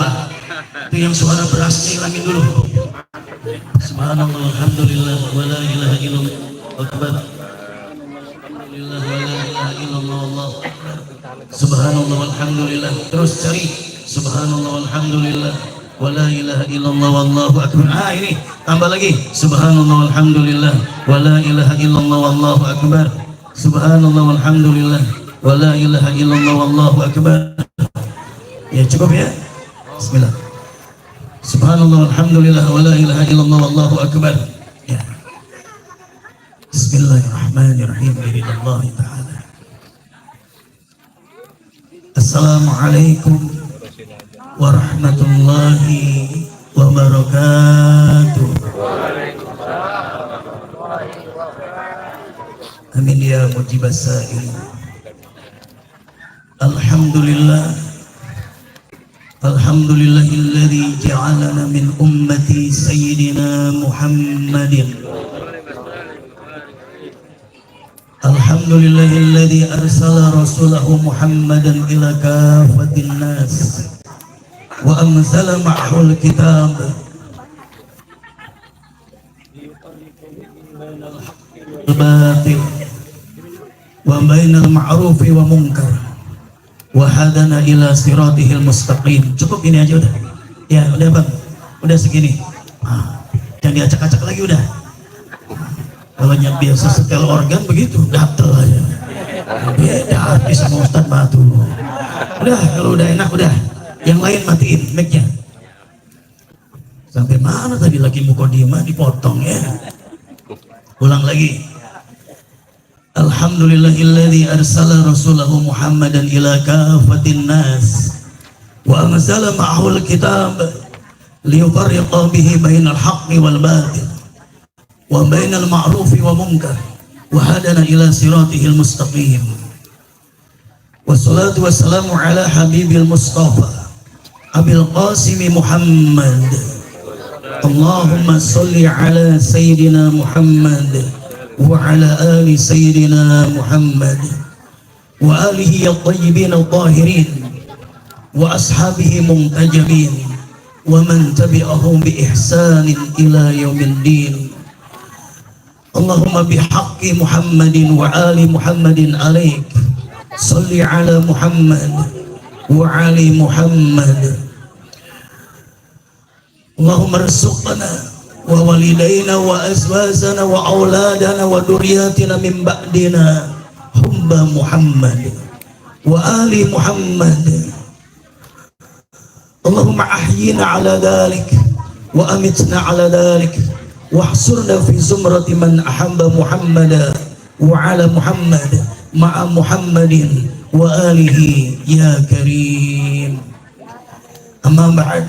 Alhamdulillah. Itu yang suara berasnya hilangin dulu. Subhanallah walhamdulillah wa la ilaha illallah akbar. Alhamdulillah wa la ilaha illallah wallahu akbar. Subhanallah walhamdulillah. Terus cari subhanallah walhamdulillah wa la ilaha illallah wallahu akbar. Ini tambah lagi subhanallah walhamdulillah wa la ilaha illallah wallahu akbar. Subhanallah walhamdulillah wa la ilaha illallah wallahu akbar. Ya cukup ya. Bismillah. Subhanallah walhamdulillah wa la ilaha illallah wallahu akbar. Ya. Bismillahirrahmanirrahim. Billahi ta'ala. Assalamualaikum warahmatullahi wabarakatuh. Amin ya mujibas sa'il. Alhamdulillah. Alhamdulillahilladzi ja'alana min ummati sayyidina Muhammadin. Alhamdulillahilladzi arsala rasulahu Muhammadan ila kafatin nas wa anzala ma'ahul kitab batil wa bainal ma'rufi wa munkar wa hadana ila siratihil mustaqim. Cukup ini aja udah. Ya udah bang, udah segini. Jangan diacak-acak lagi udah. Kalau yang biasa setel organ begitu, gatel aja. Beda artis sama Ustadz Batu. Udah, kalau udah enak udah. Yang lain matiin mic-nya. Sampai mana tadi lagi mukodimah dipotong ya. Ulang lagi. Alhamdulillahilladzi arsala rasulahu Muhammadan ila kafatin nas wa anzala ma'ahul kitab liyufarriqa bihi bainal haqqi wal batil wa bainal ma'rufi wa munkar wa hadana ila siratihil mustaqim. Wassalatu wassalamu ala habibil mustafa Abil Qasim Muhammad. Allahumma salli ala sayyidina Muhammad wa ala ali sayyidina Muhammad wa alihi at-tayyibin at-tahirin wa ashabihi muntajabin wa man tabi'ahum bi ihsanin ila yaumiddin. Allahumma bihaqqi Muhammadin wa ali Muhammadin alaik salli ala Muhammad wa ali Muhammad. Allahumma rzuqna wa walidayna wa azwajana wa auladana wa duriyatina min ba'dina hubba Muhammad wa ali Muhammad. Allahumma ahyina ala dhalik wa amitna ala dhalik wa ahsurna fi zumrati man ahabba Muhammada wa ala Muhammad ma'a Muhammadin wa alihi ya karim. Amma ba'd.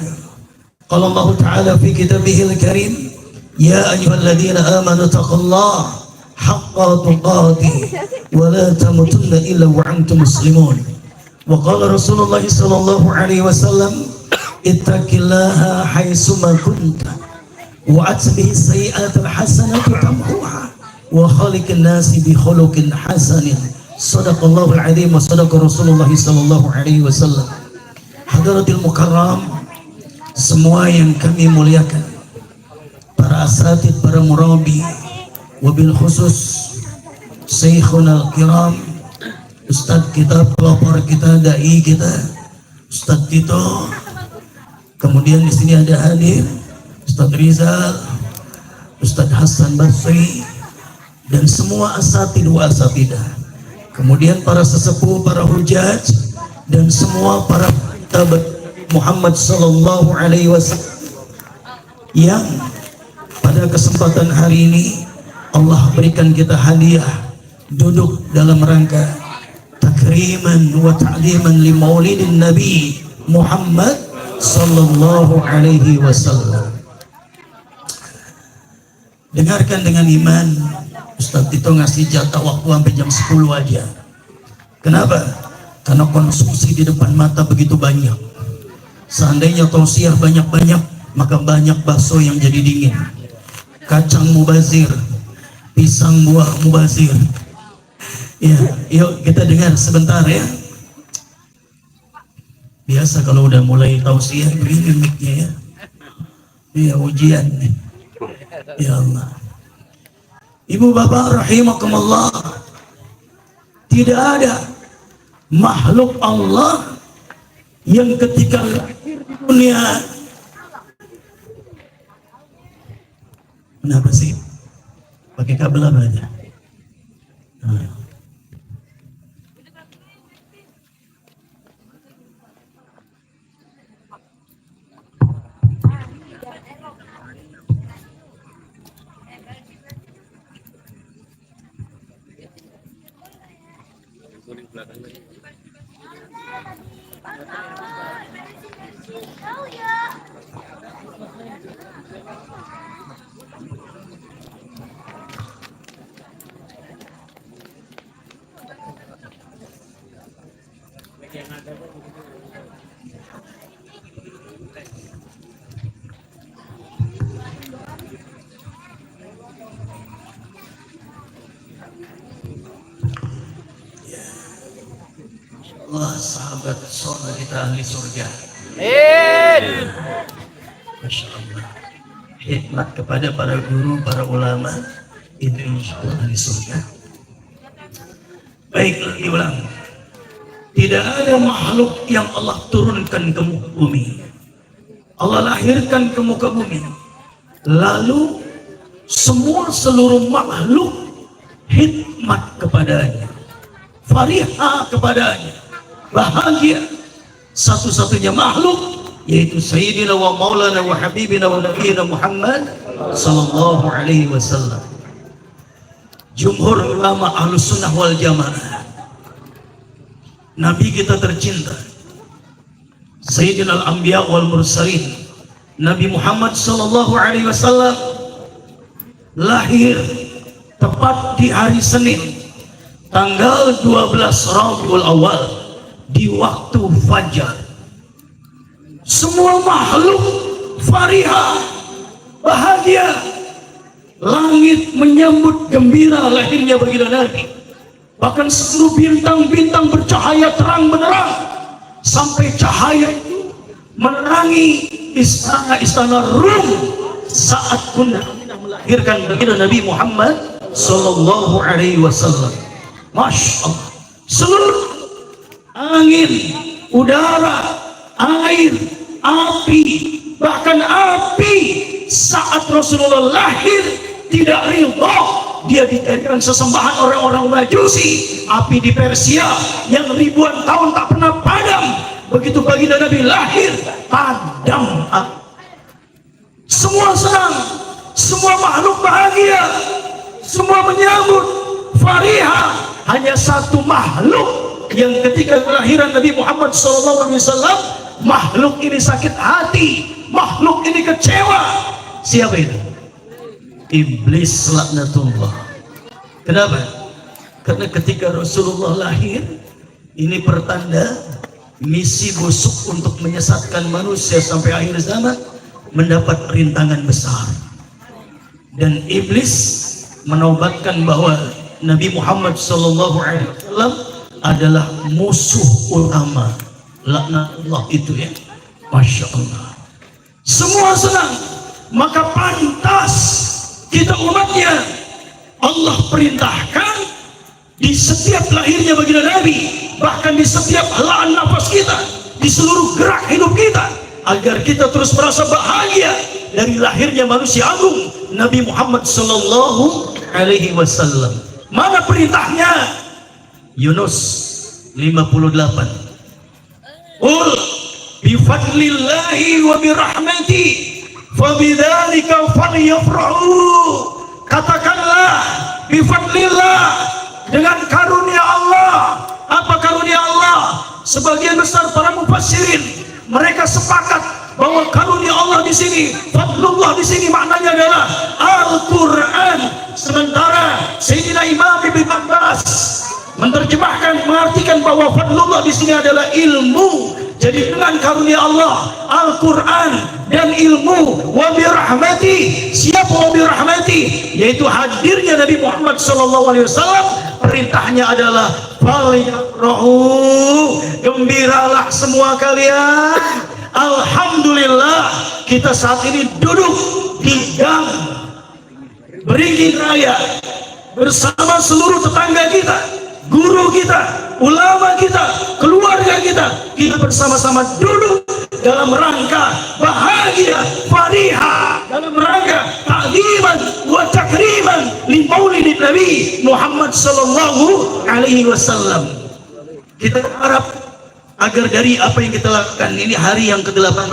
Qala Allah ta'ala fi kitabihil karim ya ayyuhalladzina amanu taqullaha haqqa tuqatih wa la tamutunna illa wa antum muslimun. Wa qala Rasulullah sallallahu alaihi wasallam ittaqillaha haitsuma kunta wa atbi'is sayyi'atal hasanata tamhuha wa khaliqin nasi bi khuluqin hasanin. Shadaqallahul azim wa sadaqa Rasulullah sallallahu alaihi wasallam. Hadratil mukarram, semua yang kami muliakan, para asatid, para murabi, wabil khusus Syekhuna al-kiram, Ustadz kita, pelopor kita, dai kita, Ustadz Tito. Kemudian di sini ada hadir Ustadz Rizal, Ustadz Hasan Basri, dan semua asatid wa asatidah. Kemudian para sesepuh, para hujaj, dan semua para tabat Muhammad sallallahu alaihi wasallam yang pada kesempatan hari ini Allah berikan kita hadiah duduk dalam rangka takriman wa ta'liman li maulidin Nabi Muhammad sallallahu alaihi wasallam. Dengarkan dengan iman. Ustadz Tito ngasih jatah waktu sampai jam 10 aja. Kenapa? Karena konsumsi di depan mata begitu banyak. Seandainya tausiah banyak-banyak, maka banyak bakso yang jadi dingin, kacang mubazir, pisang buah mubazir. Ya, yuk kita dengar sebentar ya. Biasa kalau udah mulai tausiah begini mic-nya ya. Iya ujian nih. Ya Allah. Ibu bapak rahimakumullah. Tidak ada makhluk Allah yang ketika lahir di dunia. Kenapa sih? Pakai kabel apa aja? Nah. Allah sahabat soleh kita ahli surga. Masya Allah. Hikmat kepada para guru, para ulama itu insya Allah ahli surga. Baik, lagi ulang. Tidak ada makhluk yang Allah turunkan ke muka bumi. Allah lahirkan ke muka bumi. Lalu seluruh makhluk hikmat kepadanya, farihah kepadanya, bahagia. Satu-satunya makhluk yaitu Sayyidina wa Maulana wa Habibina wa Nabiyina Muhammad sallallahu alaihi wasallam. Jumhur ulama Ahlus Sunnah wal Jamaah, Nabi kita tercinta Sayyidina al-Anbiya wal Mursalin Nabi Muhammad sallallahu alaihi wasallam lahir tepat di hari Senin tanggal 12 Rabiul Awal di waktu fajar. Semua makhluk farihah, bahagia. Langit menyambut gembira lahirnya baginda Nabi. Bahkan seluruh bintang-bintang bercahaya terang benderang, sampai cahaya itu menerangi istana-istana Rum saat Bunda Aminah melahirkan baginda Nabi Muhammad sallallahu alaihi wasallam. Masya Allah. Seluruh angin, udara, air, api, bahkan api saat Rasulullah lahir tidak ridha, dia dijadikan sesembahan orang-orang Majusi. Api di Persia yang ribuan tahun tak pernah padam, begitu baginda Nabi lahir padam. Semua senang, semua makhluk bahagia, semua menyambut farihah. Hanya satu makhluk yang ketika kelahiran Nabi Muhammad SAW, makhluk ini sakit hati, makhluk ini kecewa. Siapa itu? Iblis laknatullah. Kenapa? Karena ketika Rasulullah lahir, ini pertanda misi busuk untuk menyesatkan manusia sampai akhir zaman mendapat rintangan besar. Dan iblis menobatkan bahwa Nabi Muhammad SAW adalah musuh utama. Laknatullah itu ya. Masya Allah. Semua senang, maka pantas kita umatnya Allah perintahkan di setiap lahirnya baginda Nabi, bahkan di setiap helaan nafas kita, di seluruh gerak hidup kita, agar kita terus merasa bahagia dari lahirnya manusia agung Nabi Muhammad sallallahu alaihi wasallam. Mana perintahnya? Yunus 58. Qul bifadlillahi wa birahmati fabidzalika falyafrahu. Katakanlah bifadlillah, dengan karunia Allah. Apa karunia Allah? Sebagian besar para mufassirin mereka sepakat bahwa karunia Allah di sini, fadlullah di sini maknanya adalah Al-Qur'an. Sementara Sayyidina Imam Ibn Abbas menerjemahkan, mengartikan bahwa fadlullah di sini adalah ilmu Jadi dengan karunia Allah, Al-Quran dan ilmu, wa birahmati, siapa wa birahmati, yaitu hadirnya Nabi Muhammad SAW. Perintahnya adalah falyafrahu, gembiralah semua kalian. Alhamdulillah, kita saat ini duduk di gang Beringin Raya bersama seluruh tetangga kita, guru kita, ulama kita, keluarga kita. Kita bersama-sama duduk dalam rangka bahagia, fariha, dalam rangka ta'ziman wa takriman li maulidin Nabi Muhammad sallallahu alaihi wasallam. Kita harap agar dari apa yang kita lakukan ini hari yang ke-18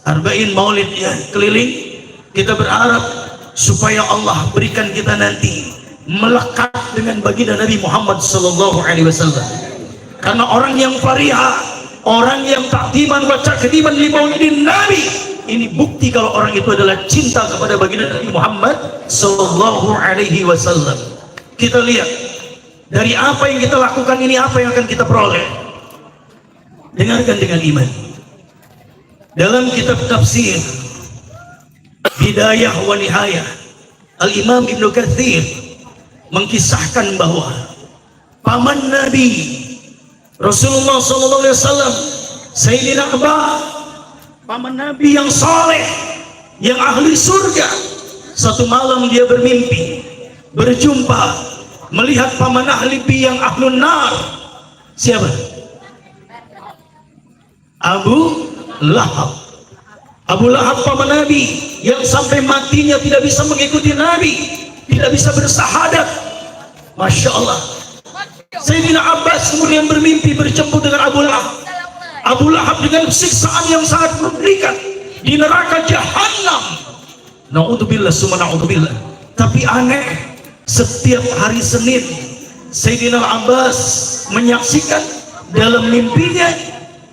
Arba'in Maulid ya keliling, kita berharap supaya Allah berikan kita nanti melekat dengan baginda Nabi Muhammad sallallahu alaihi wasallam. Karena orang yang fariha, orang yang takdiman wa takdiman li maulidin Nabi, ini bukti kalau orang itu adalah cinta kepada baginda Nabi Muhammad sallallahu alaihi wasallam. Kita lihat dari apa yang kita lakukan ini, apa yang akan kita peroleh. Dengarkan dengan iman. Dalam kitab tafsir Bidayah wa Nihayah, Al-Imam Ibnu Katsir mengkisahkan bahwa paman Nabi Rasulullah SAW, Sayyidina Abah, paman Nabi yang saleh, yang ahli surga, satu malam dia bermimpi berjumpa melihat paman ahli yang ahlun nar. Siapa? Abu Lahab. Abu Lahab paman Nabi yang sampai matinya tidak bisa mengikuti Nabi, tidak bisa bersahadat. Masya Allah. Sayyidina Abbas kemudian bermimpi berjumpa dengan Abu Lahab. Abu Lahab dengan siksaan yang sangat mengerikan di neraka Jahannam. Na'udzubillah summa na'udzubillah. Tapi aneh, setiap hari Senin Sayyidina Abbas menyaksikan dalam mimpinya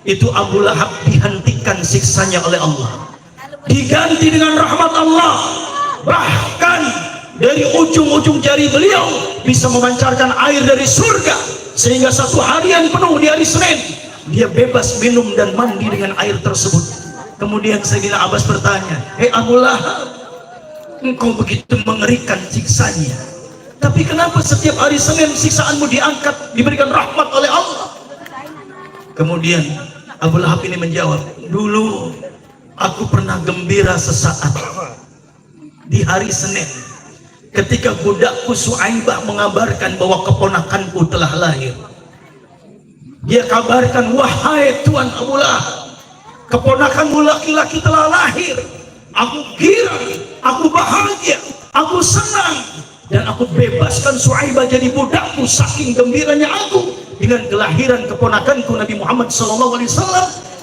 itu Abu Lahab dihentikan siksanya oleh Allah, diganti dengan rahmat Allah. Bahkan dari ujung-ujung jari beliau bisa memancarkan air dari surga, sehingga satu harian penuh di hari Senin dia bebas minum dan mandi dengan air tersebut. Kemudian Sayyidina Abbas bertanya, "Hei Abu Lahab, engkau begitu mengerikan siksanya, tapi kenapa setiap hari Senin siksaanmu diangkat, diberikan rahmat oleh Allah?" Kemudian Abu Lahab ini menjawab, "Dulu aku pernah gembira sesaat di hari Senin ketika budakku Suaibah mengabarkan bahwa keponakanku telah lahir. Dia kabarkan, wahai Tuan Abu Lahab, keponakanmu laki-laki telah lahir. Aku girang, aku bahagia, aku senang, dan aku bebaskan Suaibah jadi budakku. Saking gembiranya aku dengan kelahiran keponakanku Nabi Muhammad SAW,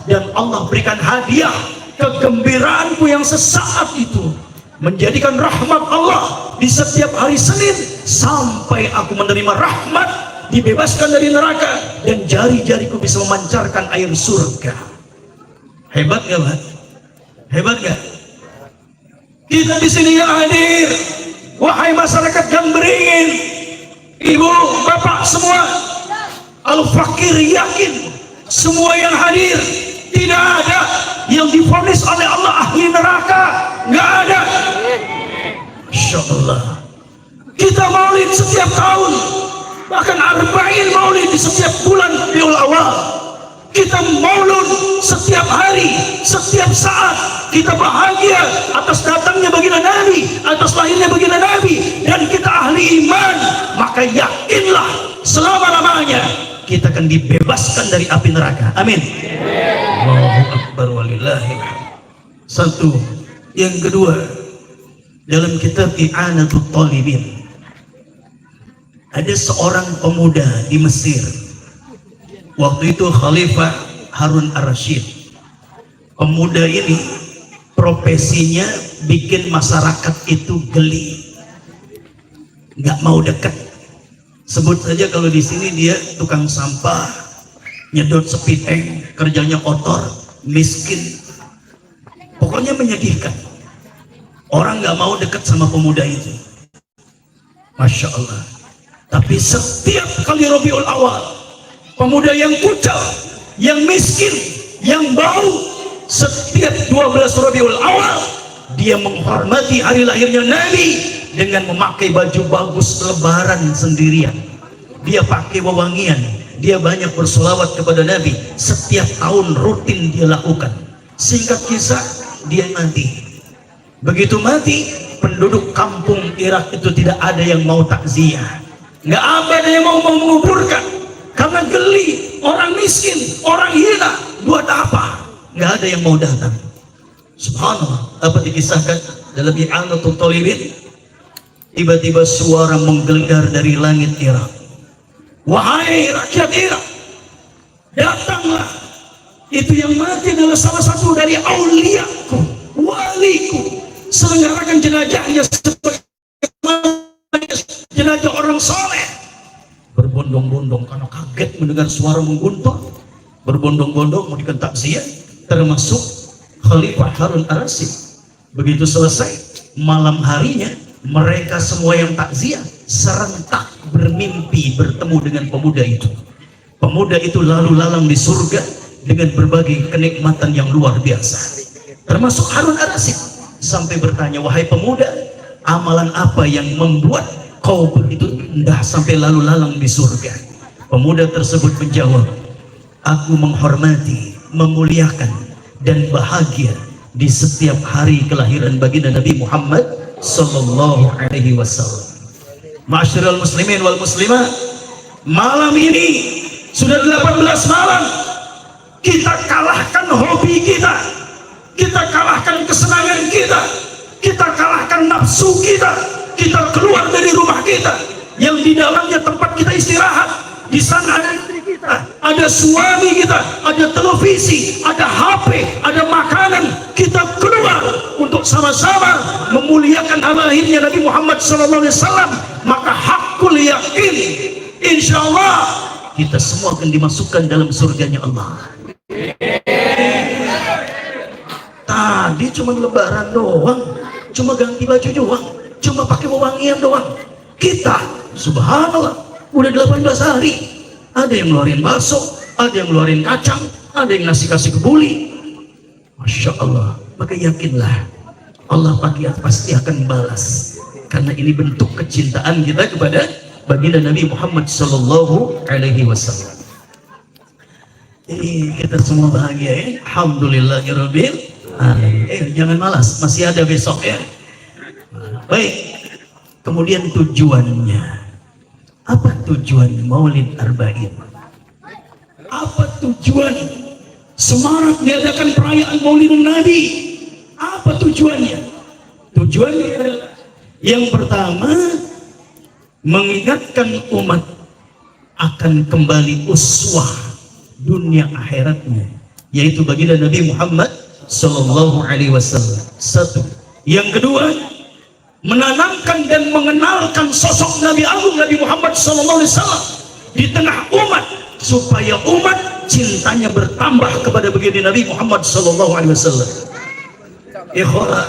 dan Allah berikan hadiah kegembiraanku yang sesaat itu menjadikan rahmat Allah di setiap hari Senin sampai aku menerima rahmat, dibebaskan dari neraka, dan jari-jariku bisa memancarkan air surga." Hebat gak, Pak? Hebat gak? Kita di sini yang hadir, wahai masyarakat Gang Beringin, ibu, bapak semua, Al-Fakir yakin semua yang hadir tidak ada yang divonis oleh Allah ahli neraka, nggak ada. Insya Allah kita maulid setiap tahun, bahkan Arba'in Maulid di setiap bulan Rabiul Awal. Kita maulud setiap hari, setiap saat. Kita bahagia atas datangnya baginda Nabi, atas lahirnya baginda Nabi, dan kita ahli iman. Maka yakinlah selama-lamanya kita akan dibebaskan dari api neraka. Amin. Allahu Akbar walillahil hamd. Satu. Yang kedua, dalam kitab I'anatul Talibin ada seorang pemuda di Mesir. Waktu itu Khalifah Harun ar-Rasyid. Pemuda ini profesinya bikin masyarakat itu geli, nggak mau dekat. Sebut saja kalau di sini dia tukang sampah, nyedot sepiteng, kerjanya kotor, miskin, pokoknya menyedihkan. Orang nggak mau dekat sama pemuda itu. Masya Allah. Tapi setiap kali Rabiul Awal, pemuda yang kucel, yang miskin, yang bau. Setiap 12 Rabiul Awal dia menghormati hari lahirnya Nabi dengan memakai baju bagus lebaran sendirian. Dia pakai wewangian, dia banyak bersolawat kepada Nabi. Setiap tahun rutin dia lakukan. Singkat kisah, dia mati. Begitu mati, penduduk kampung Irak itu tidak ada yang mau takziah, nggak ada yang mau menguburkan karena geli. Orang miskin, orang hina, buat apa? Nggak ada yang mau datang. Subhanallah, apa dikisahkan dalam I'anatul Talibin, tiba-tiba suara menggelegar dari langit Irak. Wahai rakyat Irak, datanglah. Itu yang mati adalah salah satu dari auliaku, waliku. Selenggarakan jenazahnya sebagai jenazah orang soleh. Berbondong-bondong karena kaget mendengar suara mengguntur. Berbondong-bondong mau takziah, termasuk Khalifah Harun Ar-Rasyid. Begitu selesai malam harinya, mereka semua yang takziah serentak bermimpi bertemu dengan pemuda itu. Pemuda itu lalu lalang di surga dengan berbagai kenikmatan yang luar biasa. Termasuk Harun Ar-Rasyid sampai bertanya, wahai pemuda, amalan apa yang membuat kau begitu indah sampai lalu lalang di surga? Pemuda tersebut menjawab, aku menghormati, memuliakan, dan bahagia di setiap hari kelahiran baginda Nabi Muhammad sallallahu alaihi wasallam. Ma'asyiral muslimin wal muslimat, malam ini sudah 18 malam. Kita kalahkan hobi kita, kita kalahkan kesenangan kita, kita kalahkan nafsu kita. Kita keluar dari rumah kita yang di dalamnya tempat kita istirahat. Di sana ada istri kita, ada suami kita, ada televisi, ada HP, ada makanan. Kita keluar untuk sama-sama memuliakan lahirnya Nabi Muhammad SAW. Maka hakul yakin, insya Allah kita semua akan dimasukkan dalam surganya Allah. Tadi cuma lebaran doang, cuma ganti baju doang, cuma pakai wewangian doang. Kita subhanallah udah 18 hari. Ada yang ngeluarin bakso, ada yang ngeluarin kacang, ada yang kasih kebuli. Masya Allah. Maka yakinlah Allah pasti akan balas, karena ini bentuk kecintaan kita kepada baginda Nabi Muhammad sallallahu alaihi wasallam. Kita semua bahagia ya. Alhamdulillahirabbil alamin. Jangan malas, masih ada besok ya. Baik. Kemudian tujuannya. Apa tujuan Maulid Arba'in? Apa tujuan semarak diadakan perayaan Maulidun Nabi? Apa tujuannya? Tujuannya adalah yang pertama, mengingatkan umat akan kembali uswah dunia akhiratnya, yaitu baginda Nabi Muhammad sallallahu alaihi wasallam. Satu. Yang kedua, menanamkan dan mengenalkan sosok Nabi Agung Nabi Muhammad SAW di tengah umat, supaya umat cintanya bertambah kepada baginda Nabi Muhammad SAW. Ikhwah,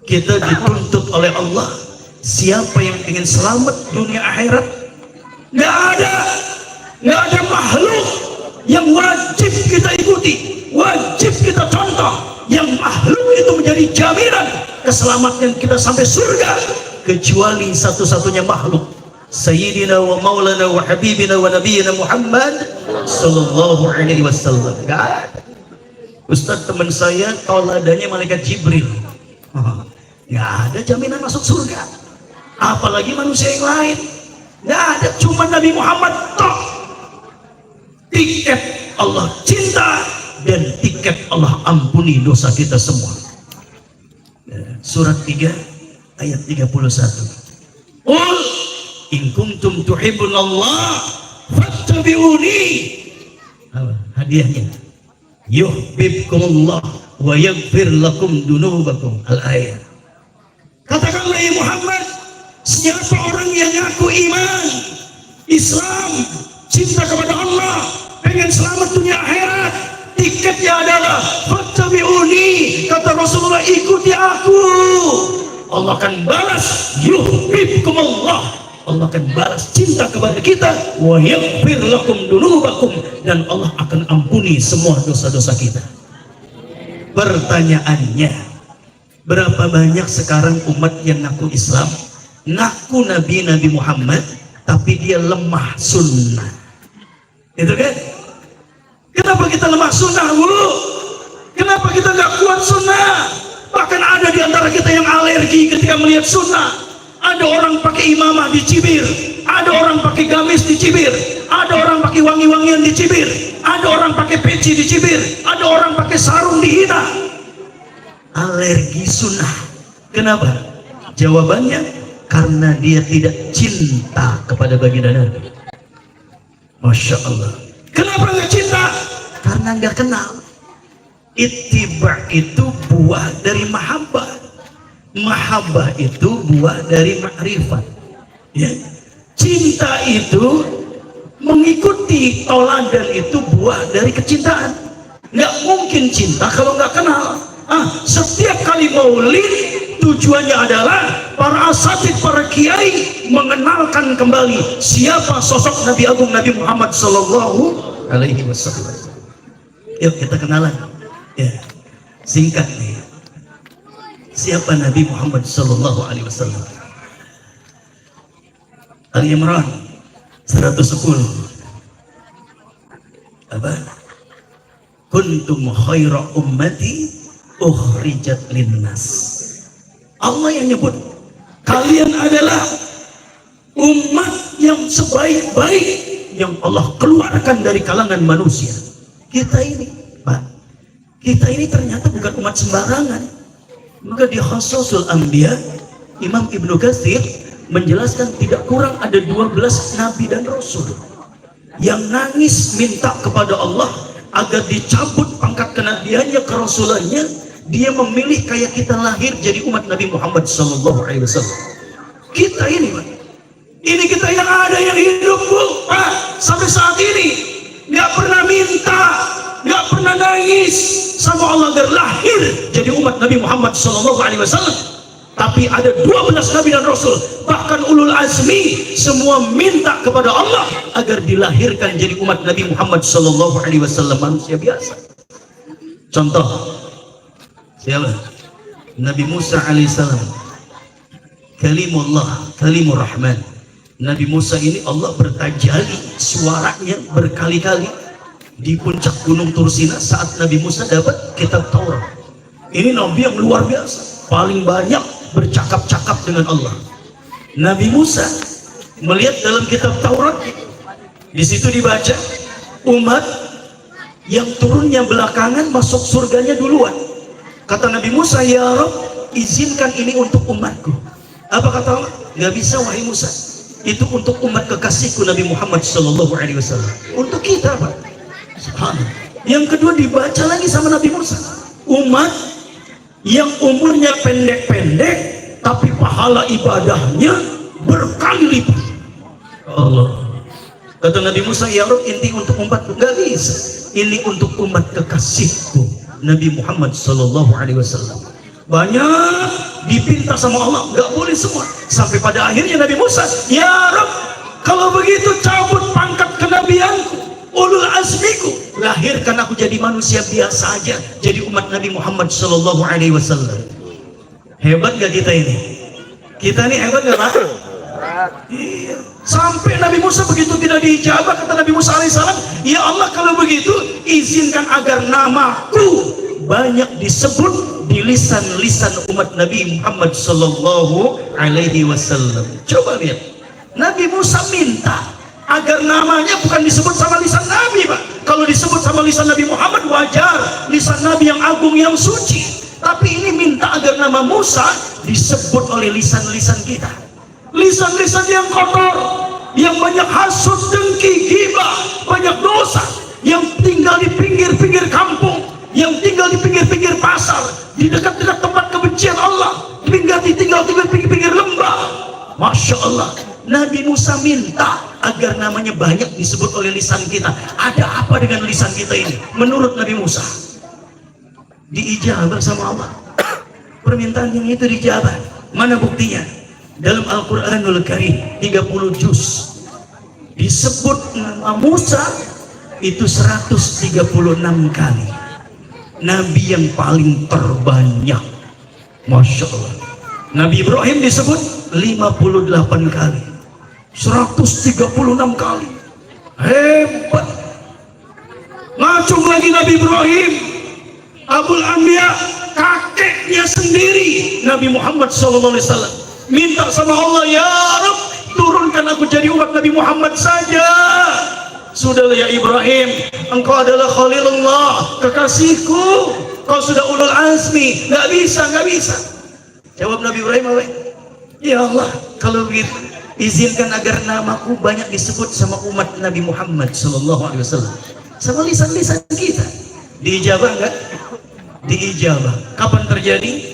kita dituntut oleh Allah, siapa yang ingin selamat dunia akhirat, nggak ada makhluk yang wajib kita ikuti, wajib kita contoh, yang makhluk itu menjadi jaminan keselamatan kita sampai surga, kecuali satu-satunya makhluk, Sayyidina wa Maulana wa Habibina wa Nabiyina Muhammad sallallahu alaihi wasallam. Ustaz, teman saya tauladanya malaikat Jibril. Nggak ada jaminan masuk surga, apalagi manusia yang lain. Nggak ada, cuma Nabi Muhammad tok. Tiket Allah cinta dan tiket Allah ampuni dosa kita semua. Surat 3 ayat 31. Qul in kuntum tuhibbunallah fattabi'uni. Hadiahnya, yuhibbukumullah wa yaghfir lakum dunubakum. Al-ayat. Katakanlah ya Muhammad, siapa orang yang ngaku iman, Islam, cinta kepada Allah, pengen selamat dunia akhirat, tiketnya adalah fattabi'uni. Kata Rasulullah, ikuti aku. Allah akan balas yuhibbukumullah, Allah akan balas cinta kepada kita, wa yaghfir lakum dunubakum, dan Allah akan ampuni semua dosa-dosa kita. Pertanyaannya, berapa banyak sekarang umat yang ngaku Islam, ngaku Nabi Muhammad, tapi dia lemah sunnah? Itu kan? Kenapa kita lemah sunnah, Bu? Kenapa kita nggak kuat sunnah? Bahkan ada di antara kita yang alergi ketika melihat sunnah. Ada orang pakai imamah dicibir, ada orang pakai gamis dicibir, ada orang pakai wangi-wangian dicibir, ada orang pakai peci dicibir, ada orang pakai sarung dihina. Alergi sunnah. Kenapa? Jawabannya, karena dia tidak cinta kepada baginda Nabi. Masya Allah. Kenapa nggak cinta? Karena nggak kenal. Ittiba itu buah dari mahabbah. Mahabbah itu buah dari ma'rifat. Ya. Cinta itu mengikuti, toladan itu buah dari kecintaan. Nggak mungkin cinta kalau nggak kenal. Setiap kali maulid tujuannya adalah para asatid, para kiai mengenalkan kembali siapa sosok Nabi Agung Nabi Muhammad Sallallahu Alaihi Wasallam. Yuk kita kenalan. Ya, singkat nih. Siapa Nabi Muhammad Sallallahu Alaihi Wasallam? Ali Imran 110. Apa? Kuntum khaira ummati ukhrijat linnas. Allah yang nyebut, kalian adalah umat yang sebaik-baik yang Allah keluarkan dari kalangan manusia. Kita ini, Pak, kita ini ternyata bukan umat sembarangan. Maka di Khasasul Anbiya, Imam Ibnu Katsir menjelaskan tidak kurang ada 12 nabi dan rasul yang nangis minta kepada Allah agar dicabut pangkat kenabiannya, kerasulannya. Dia memilih kayak kita lahir jadi umat Nabi Muhammad Sallallahu Alaihi Wasallam. Kita ini, Pak, ini kita yang ada yang hidup, Bu, Pak, sampai saat ini nggak pernah minta, nggak pernah nangis sama Allah agar lahir jadi umat Nabi Muhammad Sallallahu Alaihi Wasallam. Tapi ada 12 nabi dan rasul, bahkan ulul azmi, semua minta kepada Allah agar dilahirkan jadi umat Nabi Muhammad Sallallahu Alaihi Wasallam, manusia biasa. Contoh, siapa? Nabi Musa alaihissalam, kalimullah, kalimur rahman. Nabi Musa ini Allah bertajali suaranya berkali-kali di puncak gunung Tursina saat Nabi Musa dapat kitab Taurat. Ini nabi yang luar biasa, paling banyak bercakap-cakap dengan Allah. Nabi Musa melihat dalam kitab Taurat, di situ dibaca umat yang turunnya belakangan masuk surganya duluan. Kata Nabi Musa, ya Rabb, izinkan ini untuk umatku. Apa kata Allah? Gak bisa, wahai Musa, itu untuk umat kekasihku Nabi Muhammad Sallallahu Alaihi Wasallam. Untuk kita, Pak. Subhanallah. Yang kedua dibaca lagi sama Nabi Musa, umat yang umurnya pendek-pendek tapi pahala ibadahnya berkali lipat. Allah. Kata Nabi Musa, ya Rabb, ini untuk umatku. Gak bisa, ini untuk umat kekasihku Nabi Muhammad Sallallahu Alaihi Wasallam. Banyak dipinta sama Allah, nggak boleh semua. Sampai pada akhirnya Nabi Musa, ya Rabb, kalau begitu cabut pangkat kenabianku, ulul azmiku, lahirkan aku jadi manusia biasa aja, jadi umat Nabi Muhammad Sallallahu Alaihi Wasallam. Hebat gak kita ini? Kita ini hebat gak, Pak? Iya. Sampai Nabi Musa begitu tidak diijabah, kata Nabi Musa alaihissalam, ya Allah, kalau begitu izinkan agar namaku banyak disebut di lisan-lisan umat Nabi Muhammad Sallallahu Alaihi Wasallam. Coba lihat, Nabi Musa minta agar namanya bukan disebut sama lisan Nabi, Pak. Kalau disebut sama lisan Nabi Muhammad wajar, lisan Nabi yang agung, yang suci. Tapi ini minta agar nama Musa disebut oleh lisan-lisan kita, lisan-lisan yang kotor, yang banyak hasud, dengki, ghibah, banyak dosa, yang tinggal di pinggir-pinggir kampung, yang tinggal di pinggir-pinggir pasar, di dekat-dekat tempat kebencian Allah, tinggal di pinggir-pinggir lembah. Masya Allah, Nabi Musa minta agar namanya banyak disebut oleh lisan kita. Ada apa dengan lisan kita ini? Menurut Nabi Musa, diijabah sama Allah. Permintaan yang itu dijabah. Mana buktinya? dalam Al-Quranul Karim 30 juz disebut nama Musa itu 136 kali. Nabi yang paling terbanyak, Masya Allah. Nabi Ibrahim disebut 58 kali, 136 kali. Hebat. Ngacung lagi Nabi Ibrahim, Abul Anbiya, kakeknya sendiri Nabi Muhammad SAW minta sama Allah, ya Rabb, turunkan aku jadi umat Nabi Muhammad saja. Sudahlah ya Ibrahim, engkau adalah Khalilullah, kekasihku, kau sudah ulul azmi, nggak bisa. Jawab Nabi Ibrahim apa? Ya Allah, kalau begitu izinkan agar namaku banyak disebut sama umat Nabi Muhammad SAW, sama lisan-lisan kita. Diijabah enggak? Diijabah. Kapan terjadi?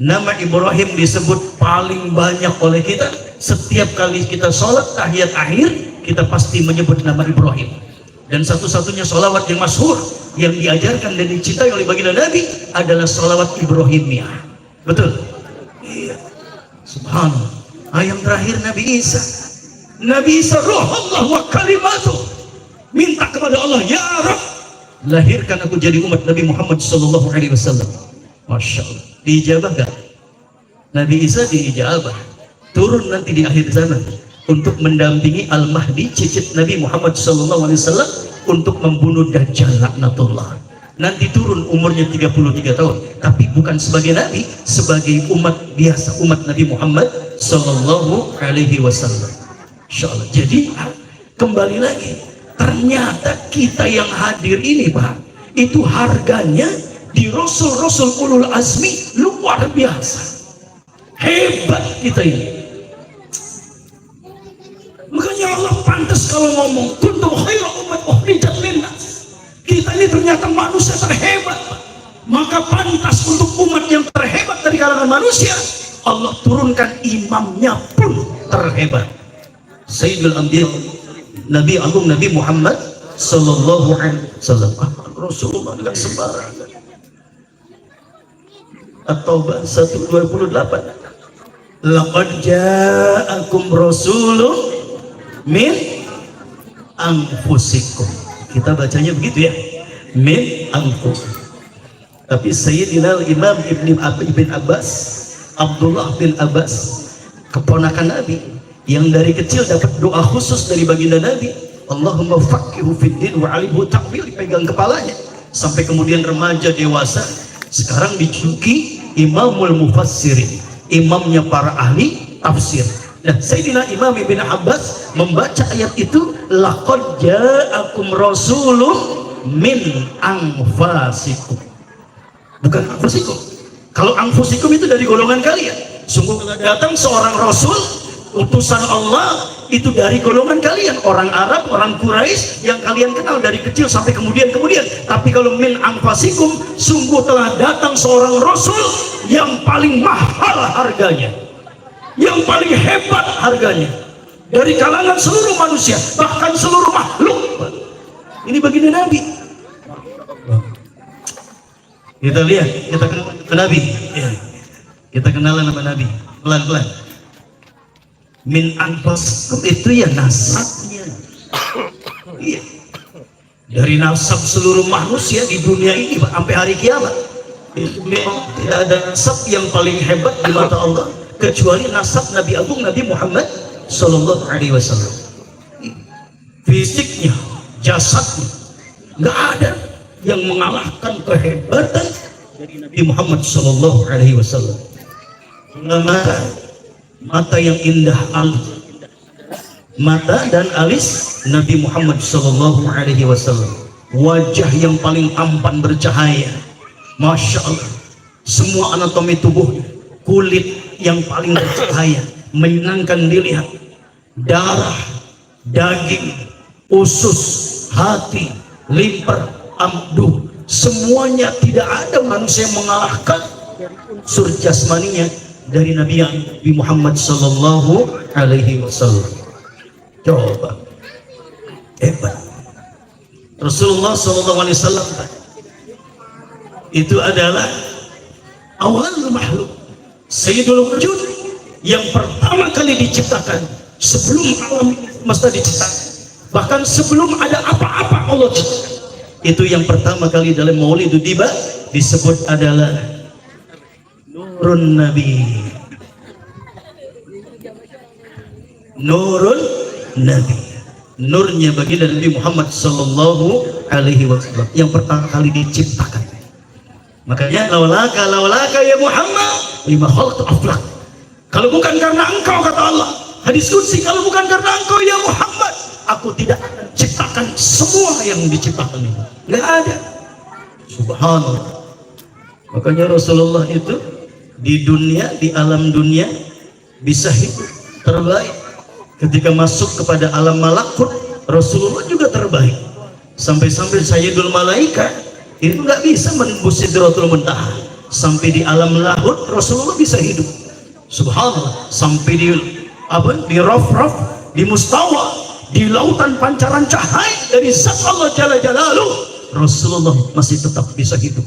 Nama Ibrahim disebut paling banyak oleh kita. Setiap kali kita sholat tahiyat akhir, kita pasti menyebut nama Ibrahim. Dan satu-satunya sholawat yang masyhur yang diajarkan dan dicintai oleh baginda Nabi adalah sholawat Ibrahimiyah. Betul? Iya. Subhanallah. Yang terakhir Nabi Isa. Nabi Isa ruh Allah wa kalimatuh, minta kepada Allah, ya Rabb, lahirkan aku jadi umat Nabi Muhammad SAW. Masya Allah. Diijabah gak? Nabi Isa diijabah. Turun nanti di akhir zaman untuk mendampingi Al-Mahdi, cicit Nabi Muhammad SAW, untuk membunuh Dajjal laknatullah. Nanti turun umurnya 33 tahun, tapi bukan sebagai Nabi, sebagai umat biasa, umat Nabi Muhammad SAW. Insya Allah. Jadi kembali lagi, ternyata kita yang hadir ini Pak, itu harganya di Rasul-Rasul ulul azmi luar biasa. Hebat kita ini. Makanya Allah pantas kalau ngomong kuntum khairu ummat ukhrijat linnas. Kita ini ternyata manusia terhebat, maka pantas untuk umat yang terhebat dari kalangan manusia Allah turunkan imamnya pun terhebat. Sayyidul Anbiya, Nabi Agung Nabi Muhammad Sallallahu Alaihi Wasallam. Rasulullah tidak sembarangan. At-Taubah 1:28. Laqad ja'akum rasulun min anfusikum. Kita bacanya begitu ya, min anfusikum. Tapi Sayyidina Imam Ibn Abbas, Abdullah bin Abbas, keponakan Nabi, yang dari kecil dapat doa khusus dari baginda Nabi, Allahumma faqihu fid din wa alimhu ta'wil, dipegang kepalanya sampai kemudian remaja dewasa. Sekarang dijuluki Imamul Mufassirin, imamnya para ahli tafsir. Nah, Sayyidina Imam Ibn Abbas membaca ayat itu, laqad ja'akum rasulun min anfusikum. Bukan anfusikum. Kalau anfusikum itu dari golongan kalian. Sungguh datang seorang rasul, utusan Allah, itu dari golongan kalian, orang Arab, orang Quraisy yang kalian kenal dari kecil sampai kemudian. Tapi kalau min anfusikum, sungguh telah datang seorang rasul yang paling mahal harganya, yang paling hebat harganya dari kalangan seluruh manusia, bahkan seluruh makhluk. Ini baginda Nabi. Kita lihat, kita kenal Nabi ya. Kita kenalan sama Nabi pelan-pelan. Min anfusikum itu ya nasabnya. Iya. Dari nasab seluruh manusia di dunia ini sampai hari kiamat, itu memang tidak ada nasab yang paling hebat di mata Allah kecuali nasab Nabi Agung Nabi Muhammad Sallallahu Alaihi Wasallam. Fisiknya, jasadnya, nggak ada yang mengalahkan kehebatan dari Nabi Muhammad Sallallahu Alaihi Wasallam. Mata yang indah, mata dan alis Nabi Muhammad Sallallahu Alaihi Wasallam. Wajah yang paling tampan bercahaya, Masya Allah. Semua anatomi tubuhnya, kulit yang paling bercahaya, menyenangkan dilihat. Darah, daging, usus, hati, liver, amduh, semuanya tidak ada manusia yang mengalahkan unsur jasmaninya dari Nabi Muhammad Sallallahu Alaihi Wasallam. Coba hebat. Rasulullah Sallallahu Alaihi Wasallam itu adalah awal makhluk, Sayyidul Wujud, yang pertama kali diciptakan sebelum alam ini semesta diciptakan, bahkan sebelum ada apa-apa Allah ciptakan. Itu yang pertama kali dalam Maulid tiba disebut adalah Nurun Nabi. Nurun Nabi, nurnya bagi Nabi Muhammad sallallahu alaihi wasallam yang pertama kali diciptakan. Makanya laulaka ya Muhammad lima khalaqtu aflak. Kalau bukan karena engkau, kata Allah hadis qudsi, kalau bukan karena engkau ya Muhammad, aku tidak akan ciptakan semua yang diciptakan itu. Nggak ada. Subhanallah. Makanya Rasulullah itu di dunia, di alam dunia bisa hidup terbaik. Ketika masuk kepada alam malakut, Rasulullah juga terbaik. Sampai-sampai Sayyidul Malaika itu nggak bisa menembus Sidratul Muntaha. Sampai di alam lahut Rasulullah bisa hidup. Subhanallah. Sampai di Raf-Raf, di Mustawa, di lautan pancaran cahaya dari zat Allah Jalla Jalaluh, Rasulullah masih tetap bisa hidup.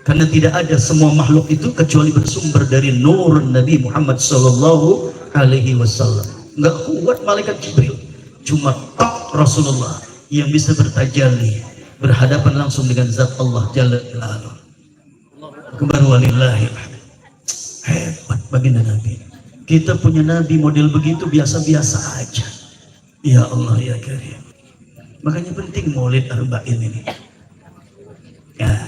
Karena tidak ada semua makhluk itu kecuali bersumber dari nur Nabi Muhammad sallallahu alaihi wasallam. Nggak kuat malaikat Jibril, cuma tok Rasulullah yang bisa bertajalli, berhadapan langsung dengan zat Allah Jalla Jalaluh. Kembali walillahi hebat baginda Nabi. Kita punya Nabi model begitu biasa-biasa aja. Ya Allah ya Karim. Makanya penting Maulid Arba'in ini. Ya,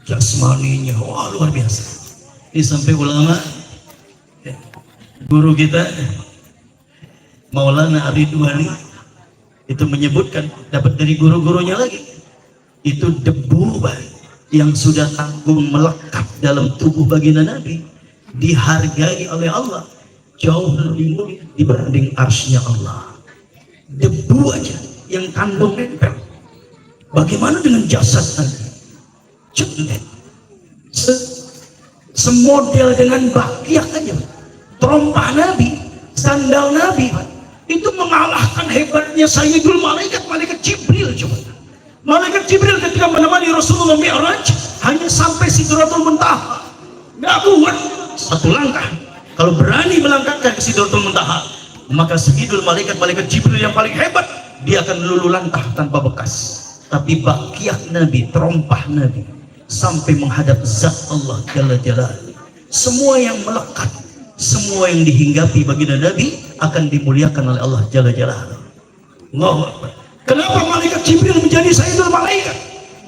jasmaninya wah luar biasa. Ini sampai ulama, ya, guru kita Maulana Ridwani itu menyebutkan, dapat dari guru-gurunya lagi, itu debu yang sudah tanggung melekat dalam tubuh baginda Nabi dihargai oleh Allah jauh lebih mulia dibanding arsy-Nya Allah. Debu aja yang tanggung nempel, bagaimana dengan jasad Nabi? Jelek, semodel dengan bakiak aja, terompah Nabi, sandal Nabi, itu mengalahkan hebatnya Sayyidul Malaikat, malaikat Jibril. Coba malaikat Jibril ketika menemani Rasulullah Mi'raj hanya sampai Sidratul Muntaha, nggak kuat satu langkah. Kalau berani melangkahkan ke Sidratul Muntaha, maka Sayyidul Malaikat, malaikat Jibril yang paling hebat, dia akan luluh lantah tanpa bekas. Tapi bakiak Nabi, terompah Nabi, sampai menghadap zat Allah Jalla Jalaluh. Semua yang melekat, semua yang dihinggapi baginda Nabi akan dimuliakan oleh Allah Jalla Jalaluh. Allahu Akbar. Kenapa malaikat Jibril menjadi Sayyidul Malaikat,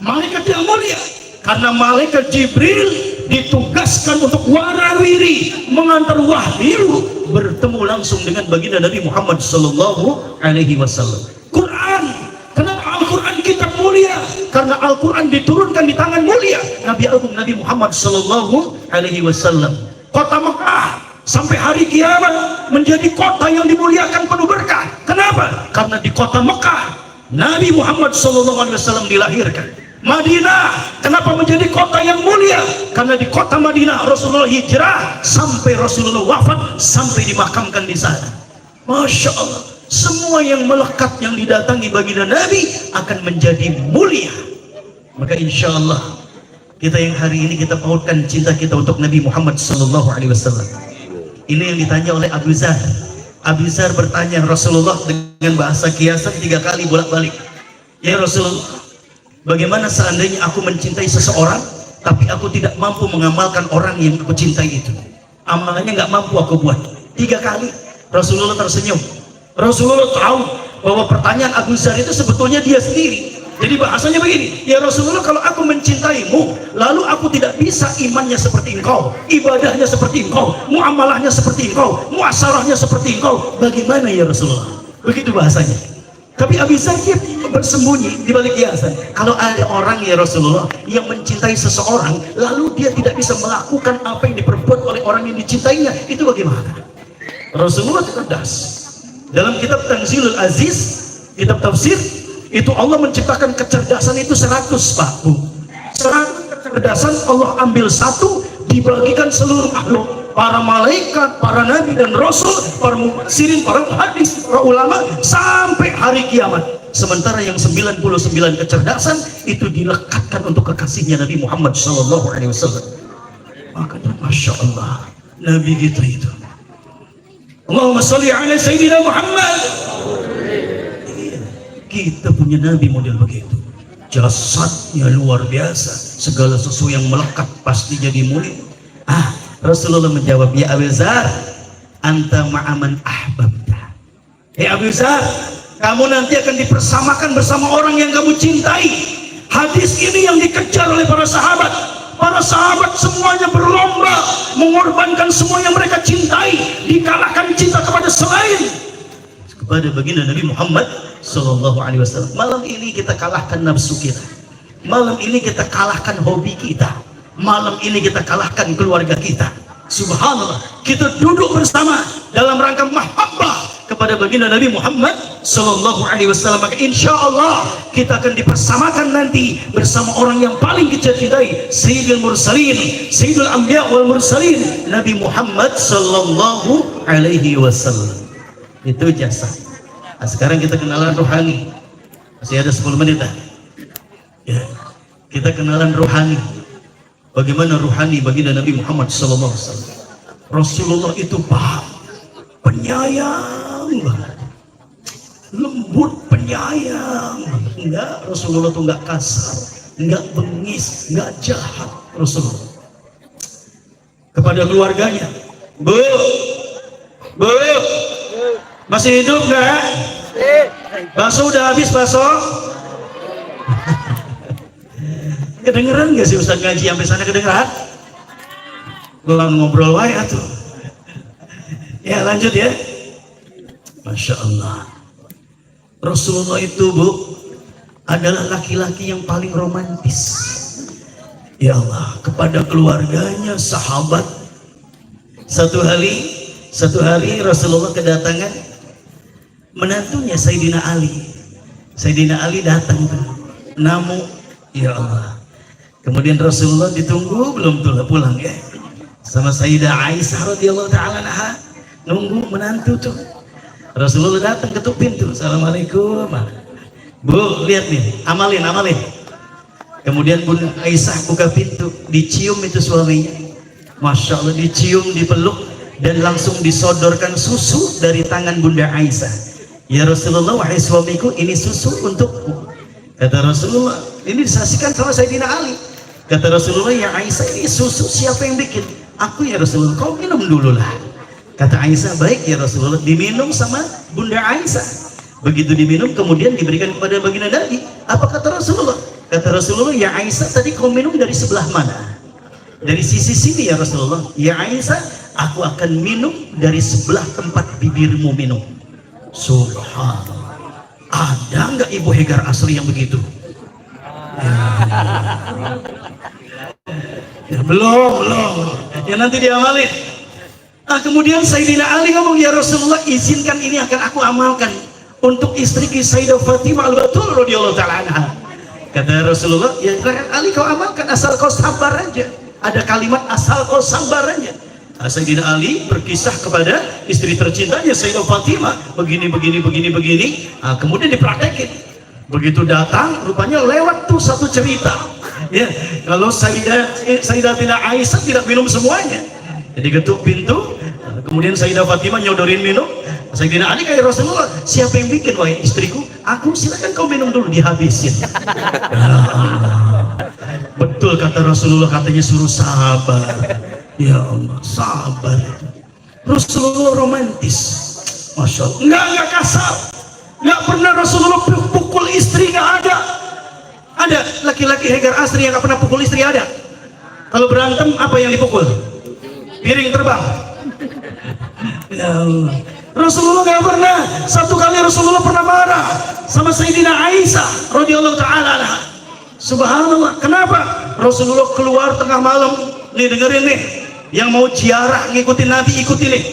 malaikat yang mulia? Karena malaikat Jibril ditugaskan untuk warawiri, mengantar wahyu, bertemu langsung dengan baginda Nabi Muhammad sallallahu alaihi wasallam. Quran, kenapa Al-Quran kitab mulia? Karena Al-Quran diturunkan di tangan mulia Nabi Agung Nabi Muhammad sallallahu alaihi wasallam. Kota Mekah sampai hari kiamat menjadi kota yang dimuliakan penuh berkah. Kenapa? Karena di kota Mekah Nabi Muhammad SAW dilahirkan. Madinah kenapa menjadi kota yang mulia? Karena di kota Madinah Rasulullah hijrah sampai Rasulullah wafat, sampai dimakamkan di sana. Masya Allah, semua yang melekat yang didatangi baginda Nabi akan menjadi mulia. Maka insya Allah kita yang hari ini kita pautkan cinta kita untuk Nabi Muhammad SAW. Ini yang ditanya oleh Abu Zar. Abu Zar bertanya Rasulullah dengan bahasa kiasan 3 kali bolak-balik. Ya Rasulullah, bagaimana seandainya aku mencintai seseorang tapi aku tidak mampu mengamalkan orang yang aku cintai itu? Amalannya nggak mampu aku buat. 3 kali Rasulullah tersenyum. Rasulullah tahu bahwa pertanyaan Abu Zar itu sebetulnya dia sendiri. Jadi bahasanya begini, ya Rasulullah, kalau aku mencintaimu lalu aku tidak bisa imannya seperti engkau, ibadahnya seperti engkau, muamalahnya seperti engkau, muasyarahnya seperti engkau, bagaimana ya Rasulullah? Begitu bahasanya. Tapi Abi Zar bersembunyi di balik hiasan. Kalau ada orang ya Rasulullah yang mencintai seseorang lalu dia tidak bisa melakukan apa yang diperbuat oleh orang yang dicintainya, itu bagaimana? Rasulullah cerdas. Dalam kitab Tanzilul Aziz, kitab tafsir, itu Allah menciptakan kecerdasan itu 100 Pak Bu. 100 kecerdasan Allah ambil 1 dibagikan seluruh makhluk, para malaikat, para nabi dan rasul, para mufassirin, para hadis, para ulama, sampai hari kiamat. Sementara yang 99 kecerdasan itu dilekatkan untuk kekasihnya Nabi Muhammad SAW. Makanya Masya Allah, Nabi kita itu. Allahumma sholli ala Sayyidina Muhammad. Kita punya Nabi model begitu. Jasadnya luar biasa, segala sesuatu yang melekat pasti jadi mulia. Rasulullah menjawab, ya Abu Dzar, anta ma'aman ahbabta. Abu Dzar, kamu nanti akan dipersamakan bersama orang yang kamu cintai. Hadis ini yang dikejar oleh para sahabat. Para sahabat semuanya berlomba mengorbankan semua yang mereka cintai, dikalahkan cinta kepada selain kepada baginda Nabi Muhammad Sallallahu Alaihi Wasallam. Malam ini kita kalahkan nafsu kita. Malam ini kita kalahkan hobi kita. Malam ini kita kalahkan keluarga kita. Subhanallah, kita duduk bersama dalam rangka mahabbah kepada baginda Nabi Muhammad Sallallahu Alaihi Wasallam. Maka insya Allah kita akan dipersamakan nanti bersama orang yang paling kita cintai, Sayyidul Mursalin, Sayyidul Anbiya wal Mursalin, Nabi Muhammad Sallallahu Alaihi Wasallam. Itu jasa. Nah, sekarang kita kenalan rohani. Masih ada 10 menit ya. Kita kenalan rohani. Bagaimana rohani baginda Nabi Muhammad Sallallahu Alaihi Wasallam. Rasulullah itu paham, penyayang banget, lembut, penyayang. Enggak, Rasulullah itu enggak kasar, enggak bengis, enggak jahat. Rasulullah kepada keluarganya, Bu, masih hidup enggak? Bakso udah habis, bakso. Kedengeran nggak sih Ustaz ngaji sampai sana, kedengeran? Ulang ngobrol wae atuh. Ya lanjut ya. Masya Allah, Rasulullah itu Bu adalah laki-laki yang paling romantis. Ya Allah, kepada keluarganya, sahabat. Satu hari Rasulullah kedatangan menantunya Sayyidina Ali. Sayyidina Ali datang tuh, namu, ya Allah. Kemudian Rasulullah ditunggu belum pulang ya, sama Sayyidah Aisyah radhiyallahu ta'ala anha, nunggu menantu tuh. Rasulullah datang ketuk pintu, assalamualaikum. Bu, lihat nih, amalin. Kemudian Bunda Aisyah buka pintu, dicium itu suaminya. Masya Allah, dicium, dipeluk, dan langsung disodorkan susu dari tangan Bunda Aisyah. Ya Rasulullah, wahai suamiku, ini susu untukmu. Kata Rasulullah, ini disaksikan sama Sayyidina Ali. Kata Rasulullah, ya Aisyah, ini susu siapa yang bikin? Aku ya Rasulullah, kau minum dulu lah. Kata Aisyah, baik ya Rasulullah. Diminum sama Bunda Aisyah. Begitu diminum kemudian diberikan kepada baginda Nabi. Apa kata Rasulullah? Kata Rasulullah, ya Aisyah, tadi kau minum dari sebelah mana? Dari sisi sini ya Rasulullah. Ya Aisyah, aku akan minum dari sebelah tempat bibirmu minum. Subhanallah. Ada nggak Ibu Hegar Asri yang begitu? Ya, belum. Ya nanti diamalin. Nah kemudian Sayyidina Ali ngomong, ya Rasulullah, izinkan ini akan aku amalkan untuk istri Sayyidah Fatimah al-Batul radhiyallahu ta'ala anha. Kata Rasulullah, ya Ali kau amalkan asal kau sabar aja. Ada kalimat asal kau sabar aja. Nah, Sayyidina Ali berkisah kepada istri tercintanya Sayyidah Fatimah, begini. Nah, kemudian dipraktekin. Begitu datang, rupanya lewat tuh satu cerita. Ya, kalau Sayyidatina Aisyah tidak minum semuanya. Jadi ketuk pintu, kemudian Sayyidah Fatimah nyodorin minum. Sayyidina Ali kayak Rasulullah, siapa yang bikin wahai istriku? Aku, silakan kau minum dulu, dihabisin. Betul kata Rasulullah, katanya suruh sabar. Ya Allah, sabar. Rasulullah romantis, Masya Allah. Enggak kasar, enggak pernah Rasulullah pukul istri, enggak ada. Ada laki-laki Hegar Asri yang enggak pernah pukul istri, ada. Kalau berantem apa yang dipukul? Piring terbang. Ya Allah. Rasulullah nggak pernah. Satu kali Rasulullah pernah marah sama Sayyidina Aisyah radhiyallahu ta'ala anha. Subhanallah. Kenapa? Rasulullah keluar tengah malam. Nih dengerin nih, yang mau ziarah ngikutin Nabi, ikutin nih.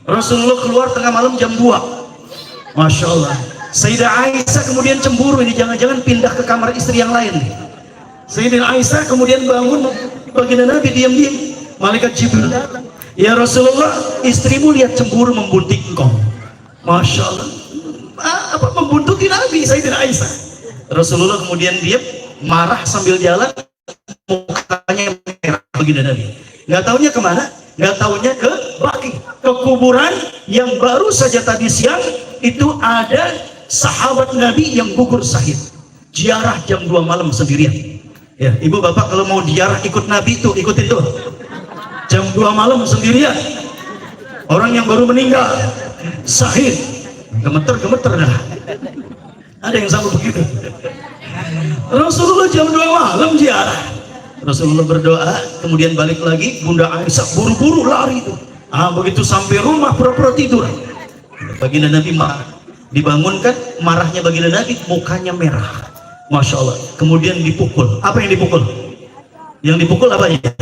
Rasulullah keluar tengah malam jam 2. Masya Allah. Sayyidah Aisyah kemudian cemburu, ini jangan-jangan pindah ke kamar istri yang lain nih. Sayyidina Aisyah kemudian bangun, baginda Nabi diam-diam. Malaikat Jibril datang. Ya Rasulullah, istrimu lihat cemburu membuntik engkau. Masya Allah. Apa membuntuti Nabi Sayyidina Aisyah? Rasulullah kemudian diam, marah sambil jalan, mukanya merah baginda Nabi. Nggak taunya kemana? nggak taunya ke Baqi, ke kuburan yang baru saja tadi siang itu ada sahabat Nabi yang gugur syahid. Ziarah jam 2 malam sendirian. Ya, ibu bapak kalau mau ziarah ikut Nabi itu ikutin tuh. Jam 2 malam sendirian. Orang yang baru meninggal syahid, gemeter-gemeter dah. Ada yang sanggup begitu. Rasulullah jam 2 malam ziarah. Rasulullah berdoa, kemudian balik lagi. Bunda Aisyah buru-buru lari itu. Begitu sampai rumah pura-pura tidur. Baginda Nabi marah, dibangunkan, marahnya baginda Nabi, mukanya merah. Masya Allah. Kemudian dipukul. Apa yang dipukul? Yang dipukul apa ya?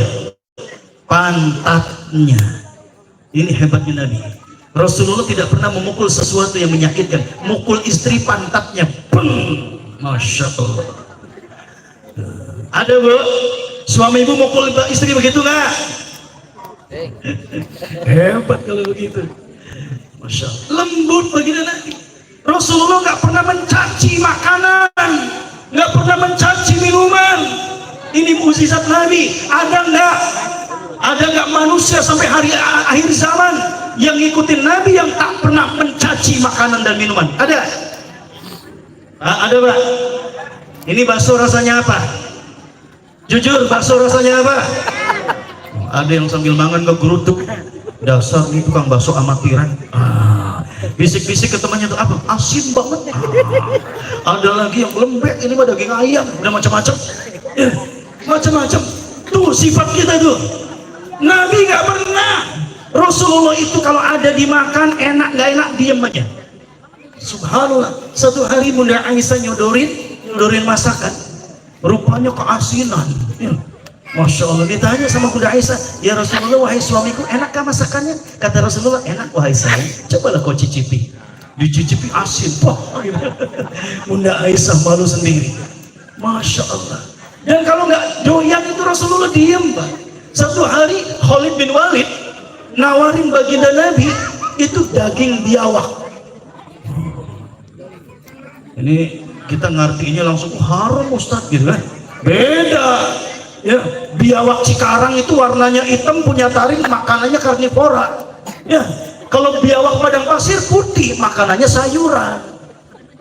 Pantatnya. Ini hebatnya Nabi. Rasulullah tidak pernah memukul sesuatu yang menyakitkan. Mukul istri pantatnya. Peng. Masya Allah. Ada bu? Suami ibu mukul istri begitu nggak? Hebat kalau begitu. Masya Allah. Lembut baginda Nabi. Rasulullah nggak pernah mencaci makanan, nggak pernah mencaci minuman. Ini mukjizat Nabi. Ada nggak manusia sampai hari akhir zaman yang ngikutin Nabi yang tak pernah mencaci makanan dan minuman? Ada? Ada Pak? Ini bakso rasanya apa? Jujur, bakso rasanya apa? Ada yang sambil mangan ngegerutuk. Dasar nih tukang bakso amatiran. Bisik-bisik ke temannya tuh, apa? Asin banget. Ada lagi yang lembek, ini mah daging ayam. Udah macam-macam. Macam-macam. Tuh sifat kita tuh. Nabi nggak pernah. Rasulullah itu kalau ada dimakan enak nggak enak diem aja. Subhanallah. Satu hari Bunda Aisyah nyodorin masakan, rupanya keasinan. Masya Allah. Ditanya sama Bunda Aisyah, ya Rasulullah, wahai suamiku, enakkah masakannya? Kata Rasulullah, enak wahai saya, cobalah kau cicipi. Dicicipi asin. Bunda Aisyah malu sendiri. Masya Allah. Dan kalau nggak doyan itu Rasulullah diem Pak. Satu hari Khalid bin Walid nawarin baginda Nabi itu daging biawak. Ini kita ngartinya langsung haram Ustadz gitu kan. Beda ya, biawak Cikarang itu warnanya hitam, punya taring, makanannya karnivora ya. Kalau biawak padang pasir putih, makanannya sayuran.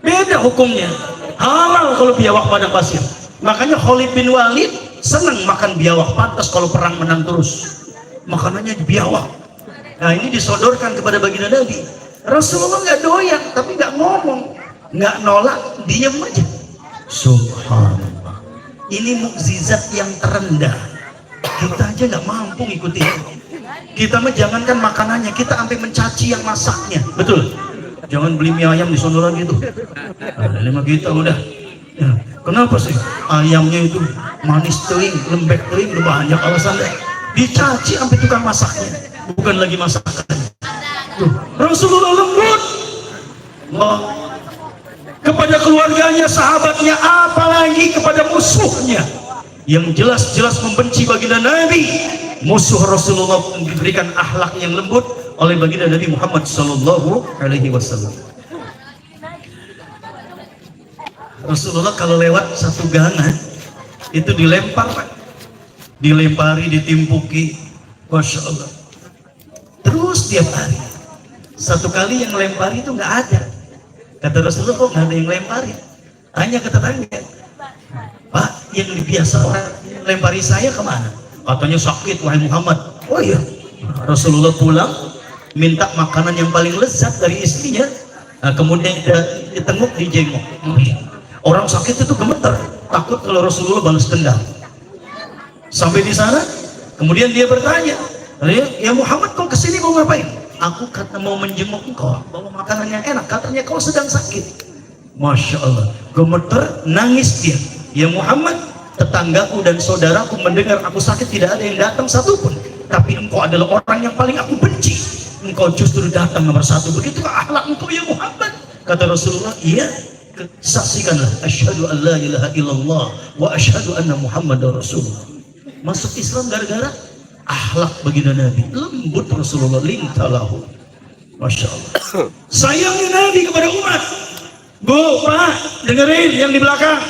Beda hukumnya. Halal kalau biawak padang pasir. Makanya Khalid bin Walid senang makan biawak. Pantas kalau perang menang terus makanannya biawak. Nah ini disodorkan kepada baginda Nabi. Rasulullah nggak doyan, tapi nggak ngomong, nggak nolak, diem aja. Subhanallah. Ini mukjizat yang terendah. Kita aja nggak mampu ngikutin. Kita mah jangankan makanannya, kita sampai mencaci yang masaknya. Betul. Jangan beli mie ayam di sonoran gitu. Ada 5 kita udah. Ya, kenapa sih? Ayamnya itu manis teuing, lembek teuing, banyak alasan deh. Dicaci sampai tukang masaknya. Bukan lagi masakan. Tuh, Rasulullah lembut. Kepada keluarganya, sahabatnya, apalagi kepada musuhnya yang jelas-jelas membenci baginda Nabi. Musuh Rasulullah diberikan akhlak yang lembut oleh baginda Nabi Muhammad sallallahu alaihi wasallam. Rasulullah kalau lewat satu gangan itu dilempar Pak. Dilempari, ditimpuki. Masya Allah. Terus tiap hari. Satu kali yang lempari itu nggak ada. Kata Rasulullah, kok nggak ada yang lempari? Tanya ke tetangga, Pak, yang biasa orang lempari saya kemana? Katanya sakit wahai Muhammad. Oh iya. Rasulullah pulang minta makanan yang paling lezat dari istrinya. Nah, kemudian ditenguk, dijenguk. Orang sakit itu gemeter, takut kalau Rasulullah balas dendam. Sampai di sana, kemudian dia bertanya, ya Muhammad, kau kesini mau ngapain? Aku kata mau menjenguk engkau, bawa makanan yang enak. Katanya kau sedang sakit. Masya Allah. Gemeter, nangis dia. Ya Muhammad, tetanggaku dan saudaraku mendengar aku sakit, tidak ada yang datang satupun. Tapi engkau adalah orang yang paling aku benci. Engkau justru datang nomor 1. Begitukah akhlak engkau ya Muhammad? Kata Rasulullah, iya. Saksikanlah, asyhadu an la ilaha illallah wa asyhadu anna Muhammadar Rasulullah. Masuk Islam gara-gara akhlak baginda Nabi. Lembut Rasulullah, lintalahu. Masya Allah. Sayangnya Nabi kepada umat. Bu, Pak, dengerin yang di belakang.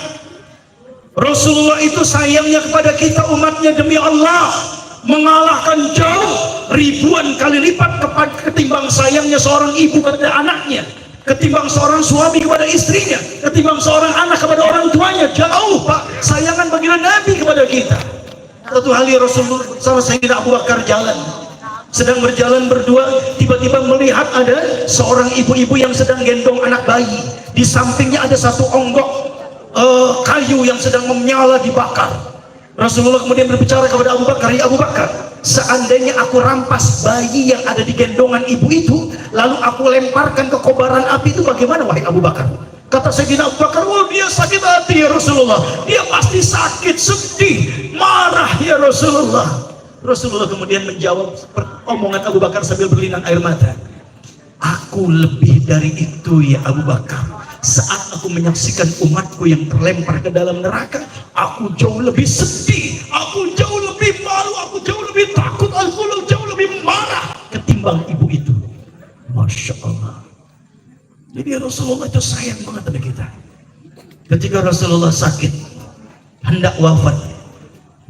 Rasulullah itu sayangnya kepada kita umatnya demi Allah mengalahkan jauh ribuan kali lipat ketimbang sayangnya seorang ibu kepada anaknya, ketimbang seorang suami kepada istrinya, ketimbang seorang anak kepada orang tuanya. Jauh Pak sayangan baginda Nabi kepada kita. Satu hari Rasulullah sama Sayyidina Abu Bakar jalan, sedang berjalan berdua, tiba-tiba melihat ada seorang ibu-ibu yang sedang gendong anak bayi. Di sampingnya ada satu onggok kayu yang sedang menyala dibakar. Rasulullah kemudian berbicara kepada Abu Bakar, "Ya Abu Bakar, seandainya aku rampas bayi yang ada di gendongan ibu itu, lalu aku lemparkan ke kobaran api itu, bagaimana wahai Abu Bakar?" Kata Sayyidina Abu Bakar, "Oh, dia sakit hati ya Rasulullah, dia pasti sakit, sedih, marah ya Rasulullah." Rasulullah kemudian menjawab omongan Abu Bakar sambil berlinang air mata, "Aku lebih dari itu ya Abu Bakar. Saat aku menyaksikan umatku yang terlempar ke dalam neraka, aku jauh lebih sedih, aku jauh lebih malu, aku jauh lebih takut, aku jauh lebih marah ketimbang ibu itu." Masya Allah. Jadi Rasulullah itu sayang banget sama kita. Ketika Rasulullah sakit, hendak wafat,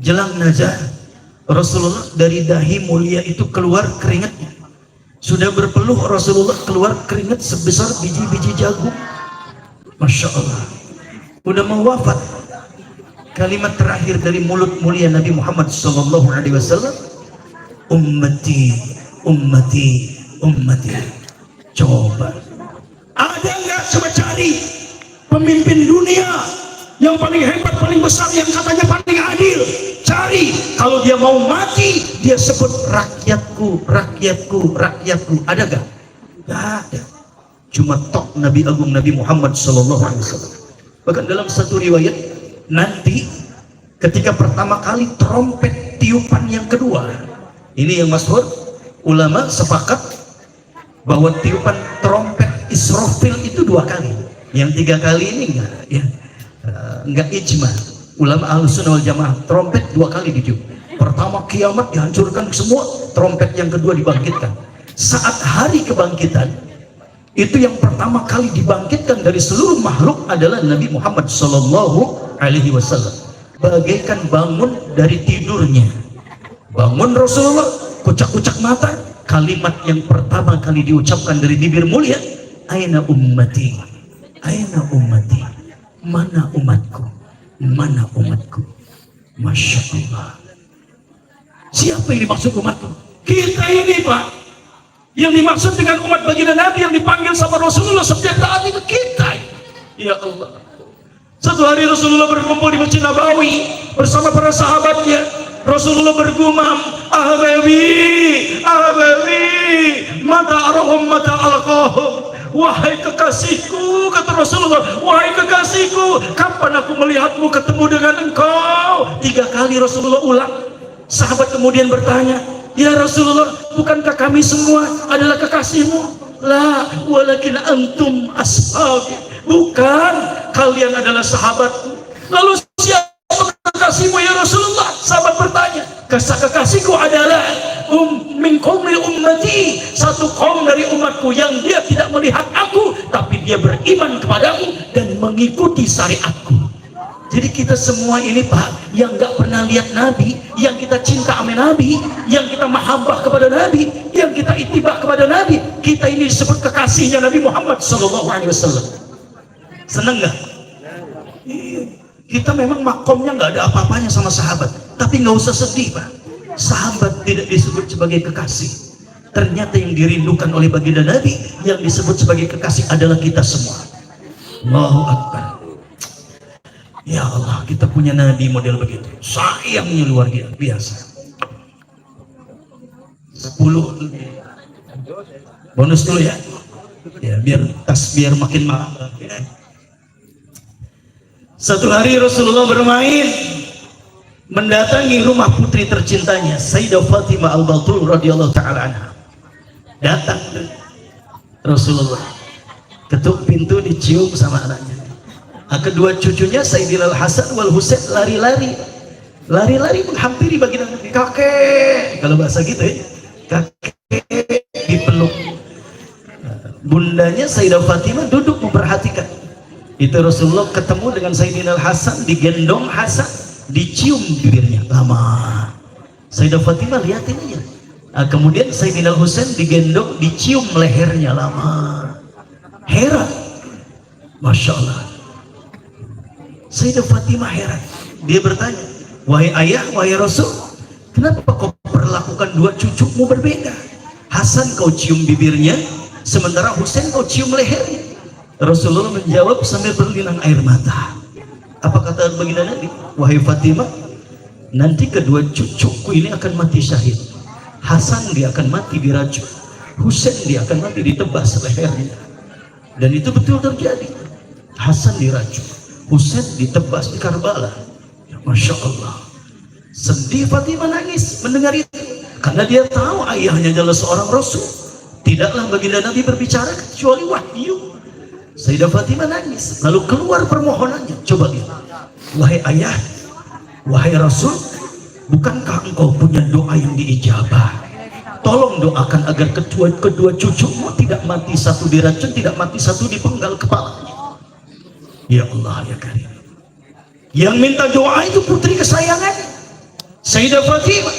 jelang nazar, Rasulullah dari dahi mulia itu keluar keringatnya. Sudah berpeluh Rasulullah keluar keringat sebesar biji-biji jagung. Masya Allah. Udah mau wafat, kalimat terakhir dari mulut mulia Nabi Muhammad SAW, "Ummati, ummati, ummati." Coba, ada nggak coba cari pemimpin dunia yang paling hebat, paling besar, yang katanya paling adil? Cari, kalau dia mau mati, dia sebut rakyatku, rakyatku, rakyatku. Ada gak? Gak ada. Cuma tok Nabi Agung Nabi Muhammad SAW. Bahkan dalam satu riwayat, nanti ketika pertama kali trompet tiupan yang kedua, ini yang masyhur, ulama sepakat bahwa tiupan trompet Israfil itu 2 kali. Yang 3 kali ini enggak, ya, enggak ijma. Ulama Ahlussunnah wal Jamaah, trompet 2 kali ditiup. Pertama kiamat dihancurkan semua, trompet yang kedua dibangkitkan. Saat hari kebangkitan, itu yang pertama kali dibangkitkan dari seluruh makhluk adalah Nabi Muhammad SAW. Bagaikan bangun dari tidurnya, bangun Rasulullah, kucak-kucak mata, kalimat yang pertama kali diucapkan dari bibir mulia, "Aina ummati, aina ummati." Mana umatku, mana umatku. Masya Allah. Siapa yang dimaksud umatku? Kita ini Pak. Yang dimaksud dengan umat baginda Nabi yang dipanggil sama Rasulullah setiap saat itu kita. Ya Allah. Satu hari Rasulullah berkumpul di Masjid Nabawi bersama para sahabatnya. Rasulullah bergumam, "Ahbabi, ahbabi, mata arahum mata alqahum." Wahai kekasihku, kata Rasulullah, wahai kekasihku, kapan aku melihatmu, ketemu dengan engkau? 3 kali Rasulullah ulang. Sahabat kemudian bertanya, "Ya Rasulullah, bukankah kami semua adalah kekasihmu?" "La, walakin antum ashabi." Bukan, kalian adalah sahabatku. Lalu siapa kekasihmu ya Rasulullah? Sahabat bertanya, "Kekasihku adalah min qaumi ummati," satu kaum dari umatku yang dia tidak melihat aku, tapi dia beriman kepadaku dan mengikuti syariatku. Jadi kita semua ini Pak, yang nggak pernah lihat Nabi, yang kita cinta sama Nabi, yang kita mahabbah kepada Nabi, yang kita ittiba kepada Nabi, kita ini disebut kekasihnya Nabi Muhammad SAW. Seneng nggak? Kita memang makomnya nggak ada apa-apanya sama sahabat, tapi nggak usah sedih Pak. Sahabat tidak disebut sebagai kekasih. Ternyata yang dirindukan oleh baginda Nabi, yang disebut sebagai kekasih adalah kita semua. Allahu Akbar. Ya Allah, kita punya Nabi model begitu. Sayangnya luar biasa. 10 bonus dulu ya. Ya, biar makin mahal. Satu hari Rasulullah bermain, mendatangi rumah putri tercintanya Sayyidah Fatimah Al-Batul radhiyallahu taala anha. Datang Rasulullah, ketuk pintu, dicium sama anaknya. Kedua cucunya Sayyidina Al-Hasan wal Husain lari-lari menghampiri baginda Nabi. "Kakek," kalau bahasa gitu ya, kakek dipeluk. Bundanya Sayyidah Fatimah duduk memperhatikan. Itu Rasulullah ketemu dengan Sayyidina Al-Hasan, digendong Hasan, dicium bibirnya lama. Sayyidah Fatimah lihatin aja, Kemudian Sayyidina Husain digendong, dicium lehernya lama. Heran, Masya Allah. Sayyidah Fatimah heran. Dia bertanya, wahai ayah, wahai Rasul, kenapa kau perlakukan dua cucumu berbeda? Hasan kau cium bibirnya, sementara Husain kau cium lehernya. Rasulullah menjawab sambil berlinang air mata. Apa kata baginda Nabi? Wahai Fatimah, nanti kedua cucuku ini akan mati syahid. Hasan dia akan mati diracun, Husain dia akan mati ditebas lehernya. Dan itu betul terjadi. Hasan diracun, Husain ditebas di Karbala. Ya, Masya Allah. Sedih Fatimah, nangis mendengar itu, karena dia tahu ayahnya adalah seorang Rasul. Tidaklah baginda Nabi berbicara kecuali wahyu. Sayyidah Fatimah nangis, lalu keluar permohonannya. Coba lihat, wahai ayah, wahai Rasul, bukankah engkau punya doa yang diijabah? Tolong doakan agar kedua cucumu tidak mati satu diracun, tidak mati satu dipenggal kepalanya. Ya Allah ya Karim. Yang minta doa itu putri kesayangan Sayyidah Fatimah,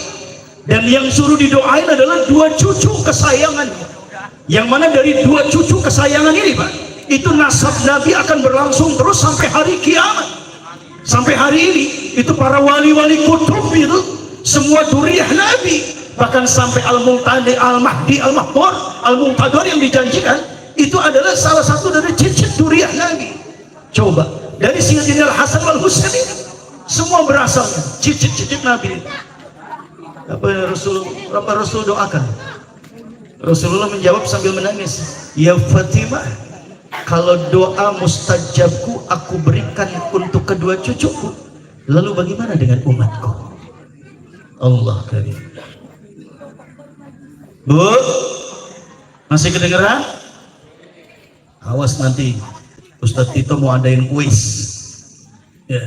dan yang suruh didoain adalah dua cucu kesayangannya. Yang mana dari dua cucu kesayangan ini, Pak, itu nasab Nabi akan berlangsung terus sampai hari kiamat. Sampai hari ini itu para wali-wali kutub itu semua duriyah Nabi, bahkan sampai Al-Muqtadi, Al-Mahdi, Al-Mahmud, Al-Muqtadar yang dijanjikan itu adalah salah satu dari cicit duriyah Nabi. Coba dari Sayyidina Al-Hasan wal Husain ini semua berasal cicit-cicit Nabi. Apa Rasul doakan? Rasulullah menjawab sambil menangis, ya Fatimah, kalau doa mustajabku aku berikan untuk kedua cucuku, lalu bagaimana dengan umatku? Allah Karim. Bu, masih kedengeran? Awas nanti Ustadz Tito mau adain kuis. Ya,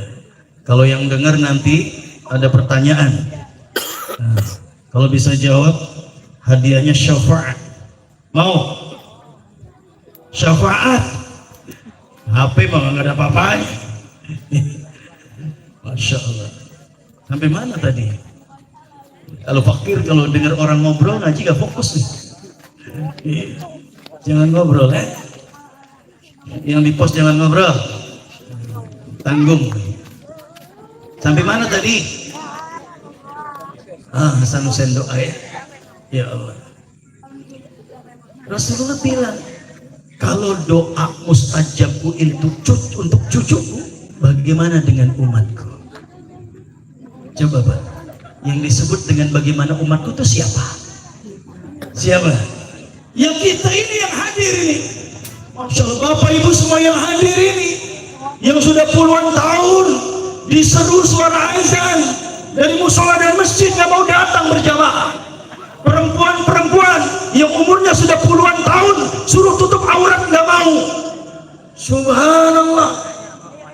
kalau yang dengar nanti ada pertanyaan. Nah, kalau bisa jawab, hadiahnya syafaat. Mau? Syafaat. HP mah nggak ada apa-apanya. Masya Allah. Sampai mana tadi? Kalau fakir, kalau dengar orang ngobrol ngaji gak fokus nih. Jangan ngobrol ya. Yang di pos jangan ngobrol. Tanggung. Sampai mana tadi? Hasan Husain doa ya. Ya Allah. Rasulullah bilang, kalau doa mustajabku untuk cucuku, bagaimana dengan umatku? Coba Pak, yang disebut dengan bagaimana umatku itu siapa? Siapa? Yang kita ini yang hadir ini. Masya Allah, Bapak Ibu semua yang hadir ini, yang sudah puluhan tahun diseru suara azan dari musola dan masjid nggak mau datang berjamaah. Perempuan-perempuan yang umurnya sudah puluhan tahun suruh tutup aurat nggak mau. Subhanallah,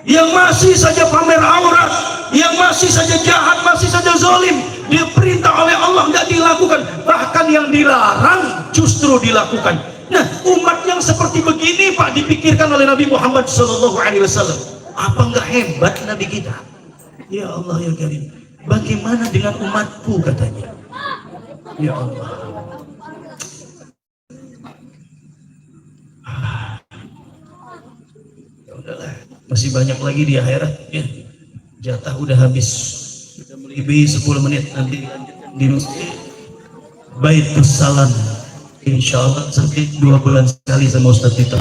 yang masih saja pamer aurat, yang masih saja jahat, masih saja zalim, diperintah oleh Allah nggak dilakukan, bahkan yang dilarang justru dilakukan. Nah, umat yang seperti begini Pak dipikirkan oleh Nabi Muhammad SAW. Apa nggak hebat Nabi kita? Ya Allah ya Karim, bagaimana dengan umatku katanya? Ya Allah. Ya udahlah, masih banyak lagi di akhirat ya. Jatah udah habis. Kita melebihi 10 menit, nanti di masjid Baitus Salam. Insya Allah sampai 2 bulan sekali sama Ustadz Tito.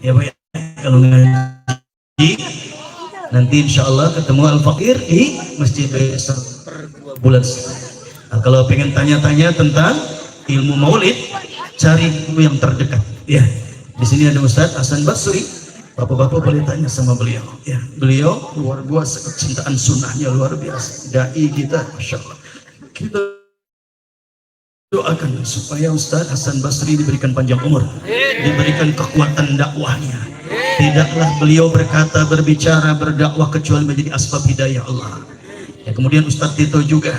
Ya Pak, kalau ngaji nanti insya Allah ketemu Al-Fakir di Masjid Baitus Salam per 2 bulan sekali. Nah, kalau pengen tanya-tanya tentang ilmu maulid, cari ilmu yang terdekat. Ya, di sini ada Ustadz Hasan Basri. Bapak-bapak boleh tanya sama beliau. Ya, beliau luar biasa, kecintaan sunnahnya luar biasa. Dai kita, Masya Allah. Kita doakan supaya Ustadz Hasan Basri diberikan panjang umur, diberikan kekuatan dakwahnya. Tidaklah beliau berkata, berbicara, berdakwah kecuali menjadi asbab hidayah Allah. Ya, kemudian Ustadz Tito juga.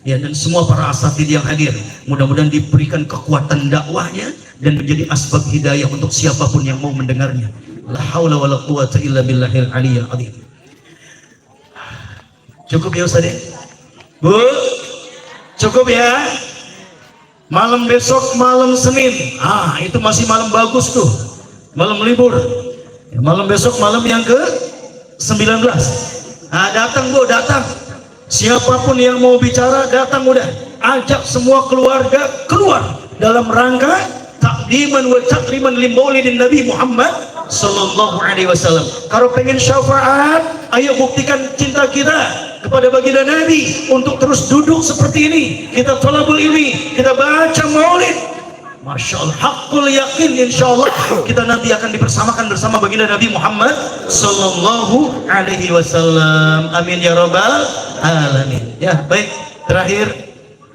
Ya, dan semua para asatidz yang hadir, mudah-mudahan diberikan kekuatan dakwahnya dan menjadi asbab hidayah untuk siapapun yang mau mendengarnya. La haula wala quwata illa billahil aliyyil azim. Cukup ya Ustaz? Bu? Cukup ya? Malam besok malam Senin, itu masih malam bagus tuh, malam libur. Malam besok malam yang ke 19. Datang Bu, datang. Siapapun yang mau bicara datang, udah ajak semua keluarga keluar dalam rangka takdiman wa takriman li maulidin Nabi Muhammad sallallahu alaihi wasallam. Kalau pengen syafaat, ayo buktikan cinta kita kepada baginda Nabi untuk terus duduk seperti ini. Kita thalabul ilmi, kita baca maulid. Masya Allah, hakul yakin, insya Allah kita nanti akan dipersamakan bersama baginda Nabi Muhammad sallallahu alaihi wasallam. Amin ya rabbal alamin. Ya, baik, terakhir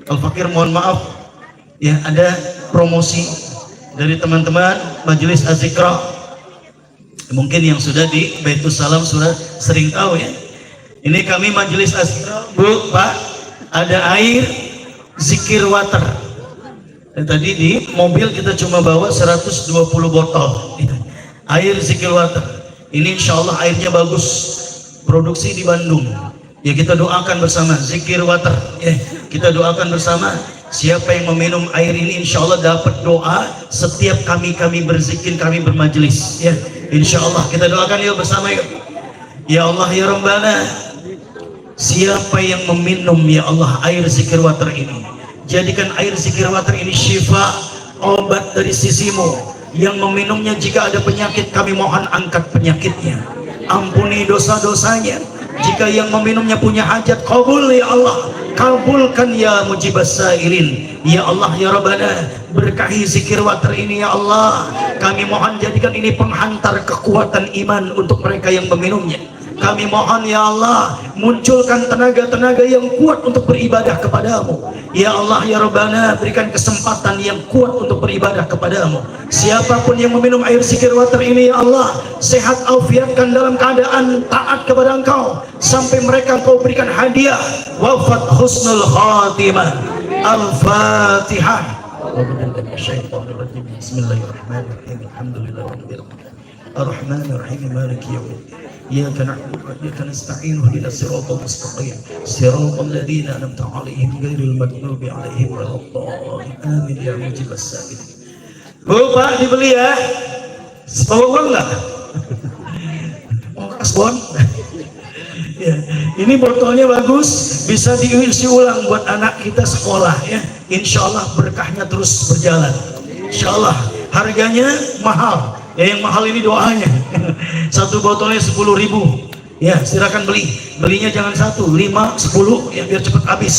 Al-Fakir mohon maaf ya, ada promosi dari teman-teman Majelis Az-Zikra. Mungkin yang sudah di Baitus Salam sudah sering tahu ya. Ini kami Majelis Az-Zikra, Bu, Pak, ada air zikir water. Tadi di mobil kita cuma bawa 120 botol air zikir water. Ini insya Allah airnya bagus, produksi di Bandung ya. Kita doakan bersama zikir water ya. Kita doakan bersama, siapa yang meminum air ini insya Allah dapat doa setiap kami berzikir, kami bermajelis ya. Insya Allah kita doakan yuk bersama yuk. Ya Allah ya Rabbana, siapa yang meminum ya Allah air zikir water ini, jadikan air zikir water ini syifa, obat dari sisimu. Yang meminumnya jika ada penyakit, kami mohon angkat penyakitnya, ampuni dosa-dosanya. Jika yang meminumnya punya hajat, kabul ya Allah, kabulkan ya mujibas sailin. Ya Allah ya Rabbana, berkahi zikir water ini ya Allah. Kami mohon jadikan ini penghantar kekuatan iman untuk mereka yang meminumnya. Kami mohon ya Allah, munculkan tenaga-tenaga yang kuat untuk beribadah kepadamu. Ya Allah ya Rabbana, berikan kesempatan yang kuat untuk beribadah kepadamu. Siapapun yang meminum air zikir water ini ya Allah, sehat afiatkan dalam keadaan taat kepada Engkau, sampai mereka Engkau berikan hadiah wafat husnul khatimah. Al-Fatihah. Bismillahirrahmanirrahim. Alhamdulillahirabbil alamin. Ar-Rahmanir-Rahim, Maliki yaumiddin. إياك نعبد وإياك نستعين اهدنا الصراط المستقيم صراط الذين أنعمت عليهم غير المغضوب عليهم ولا الضالين آمين يا مجيب السائلين. Bu, Pak, dibeli ya. Bawa uang nggak? Mau kasbon? Ya, ini botolnya bagus, bisa diisi ulang buat anak kita sekolah ya. Insya Allah berkahnya terus berjalan. Insya Allah harganya mahal. Ya, yang mahal ini doanya. Satu botolnya 10.000 ya, silakan beli. Belinya jangan 1, 5, 10 ya, biar cepat habis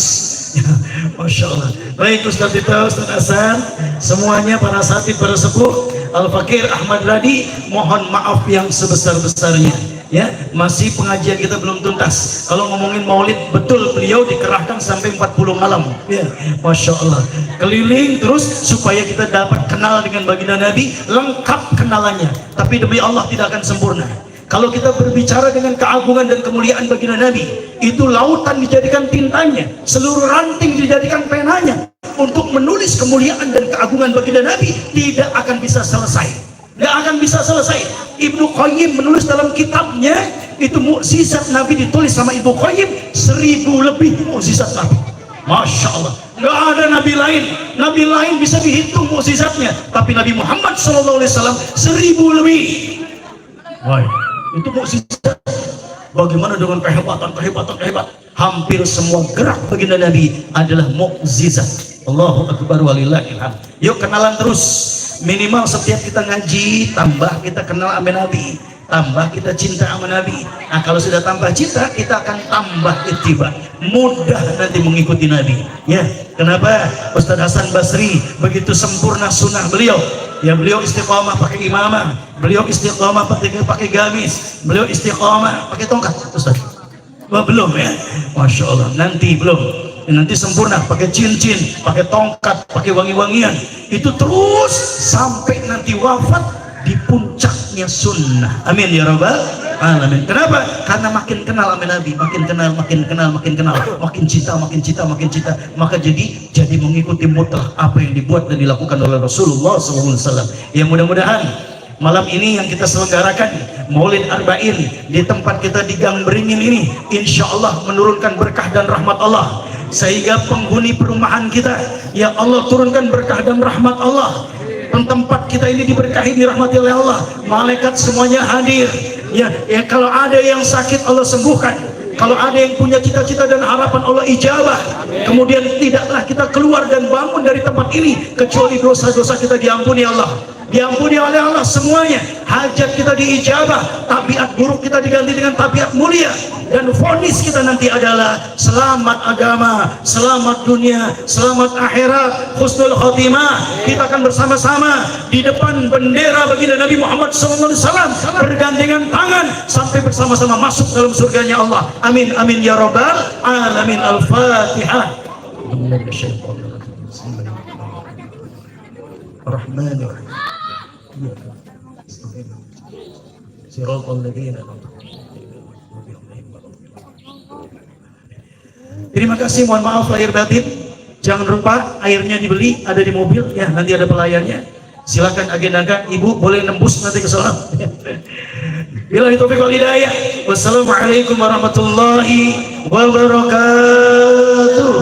ya. Masya Allah. Baik Ustaz Tita, Ustaz Hasan, semuanya para satib, para sepuh, Al-Fakir Ahmad Radi, mohon maaf yang sebesar-besarnya ya. Masih pengajian kita belum tuntas. Kalau ngomongin maulid, betul beliau dikerahkan sampai 40 malam ya. Masya Allah, keliling terus supaya kita dapat kenal dengan baginda Nabi, lengkap kenalannya. Tapi demi Allah tidak akan sempurna. Kalau kita berbicara dengan keagungan dan kemuliaan baginda Nabi, itu lautan dijadikan tintanya, seluruh ranting dijadikan penanya. Untuk menulis kemuliaan dan keagungan baginda Nabi tidak akan bisa selesai. Nggak akan bisa selesai. Ibnu Qayyim menulis dalam kitabnya, itu mukjizat Nabi ditulis sama Ibnu Qayyim 1000 lebih mukjizat Nabi. Masya Allah, nggak ada nabi lain bisa dihitung mukjizatnya, tapi Nabi Muhammad SAW 1000 lebih. Wah, itu mukjizat. Bagaimana dengan kehebatan? Hampir semua gerak baginda Nabi adalah mukjizat. Allahu Akbar walillahil hamd. Yuk kenalan terus. Minimal setiap kita ngaji, tambah kita kenal sama Nabi, tambah kita cinta sama Nabi. Nah, kalau sudah tambah cinta, kita akan tambah ittiba, mudah nanti mengikuti Nabi ya. Kenapa? Ustaz Hasan Basri begitu sempurna sunnah beliau ya. Beliau istiqomah pakai imamah, beliau istiqomah pakai gamis, beliau istiqomah pakai tongkat. Ustaz, belum ya? Masya Allah, nanti belum. Nanti sempurna pakai cincin, pakai tongkat, pakai wangi-wangian, itu terus sampai nanti wafat di puncaknya sunnah. Amin ya rabbal alamin. Kenapa? Karena makin kenal sama Nabi, makin kenal, makin cinta, maka jadi mengikuti mutlak apa yang dibuat dan dilakukan oleh Rasulullah SAW. Ya, mudah-mudahan malam ini yang kita selenggarakan Maulid Arba'in di tempat kita di Gang Beringin ini, insya Allah menurunkan berkah dan rahmat Allah. sehingga penghuni perumahan kita, ya Allah, turunkan berkah dan rahmat Allah. Tempat kita ini diberkahi, dirahmati oleh Allah. Malaikat semuanya hadir. Ya, kalau ada yang sakit Allah sembuhkan. Kalau ada yang punya cita-cita dan harapan Allah ijabah. Kemudian tidaklah kita keluar dan bangun dari tempat ini kecuali dosa-dosa kita diampuni Allah. Diampuni oleh Allah semuanya. Hajat kita diijabah, tabiat buruk kita diganti dengan tabiat mulia, dan vonis kita nanti adalah selamat agama, selamat dunia, selamat akhirat, husnul khotimah. Kita akan bersama-sama di depan bendera baginda Nabi Muhammad SAW, bergandengan tangan sampai bersama-sama masuk dalam surganya Allah. Amin amin ya rabbal alamin. Al-Fatihah. Ar-Rahmanir-Rahim. Terima kasih, mohon maaf lahir batin. Jangan lupa airnya dibeli, ada di mobil ya, nanti ada pelayannya. Silakan agendakan, ibu boleh nembus nanti ke salam. Billahi taufiq wal hidayah. Wassalamualaikum warahmatullahi wabarakatuh.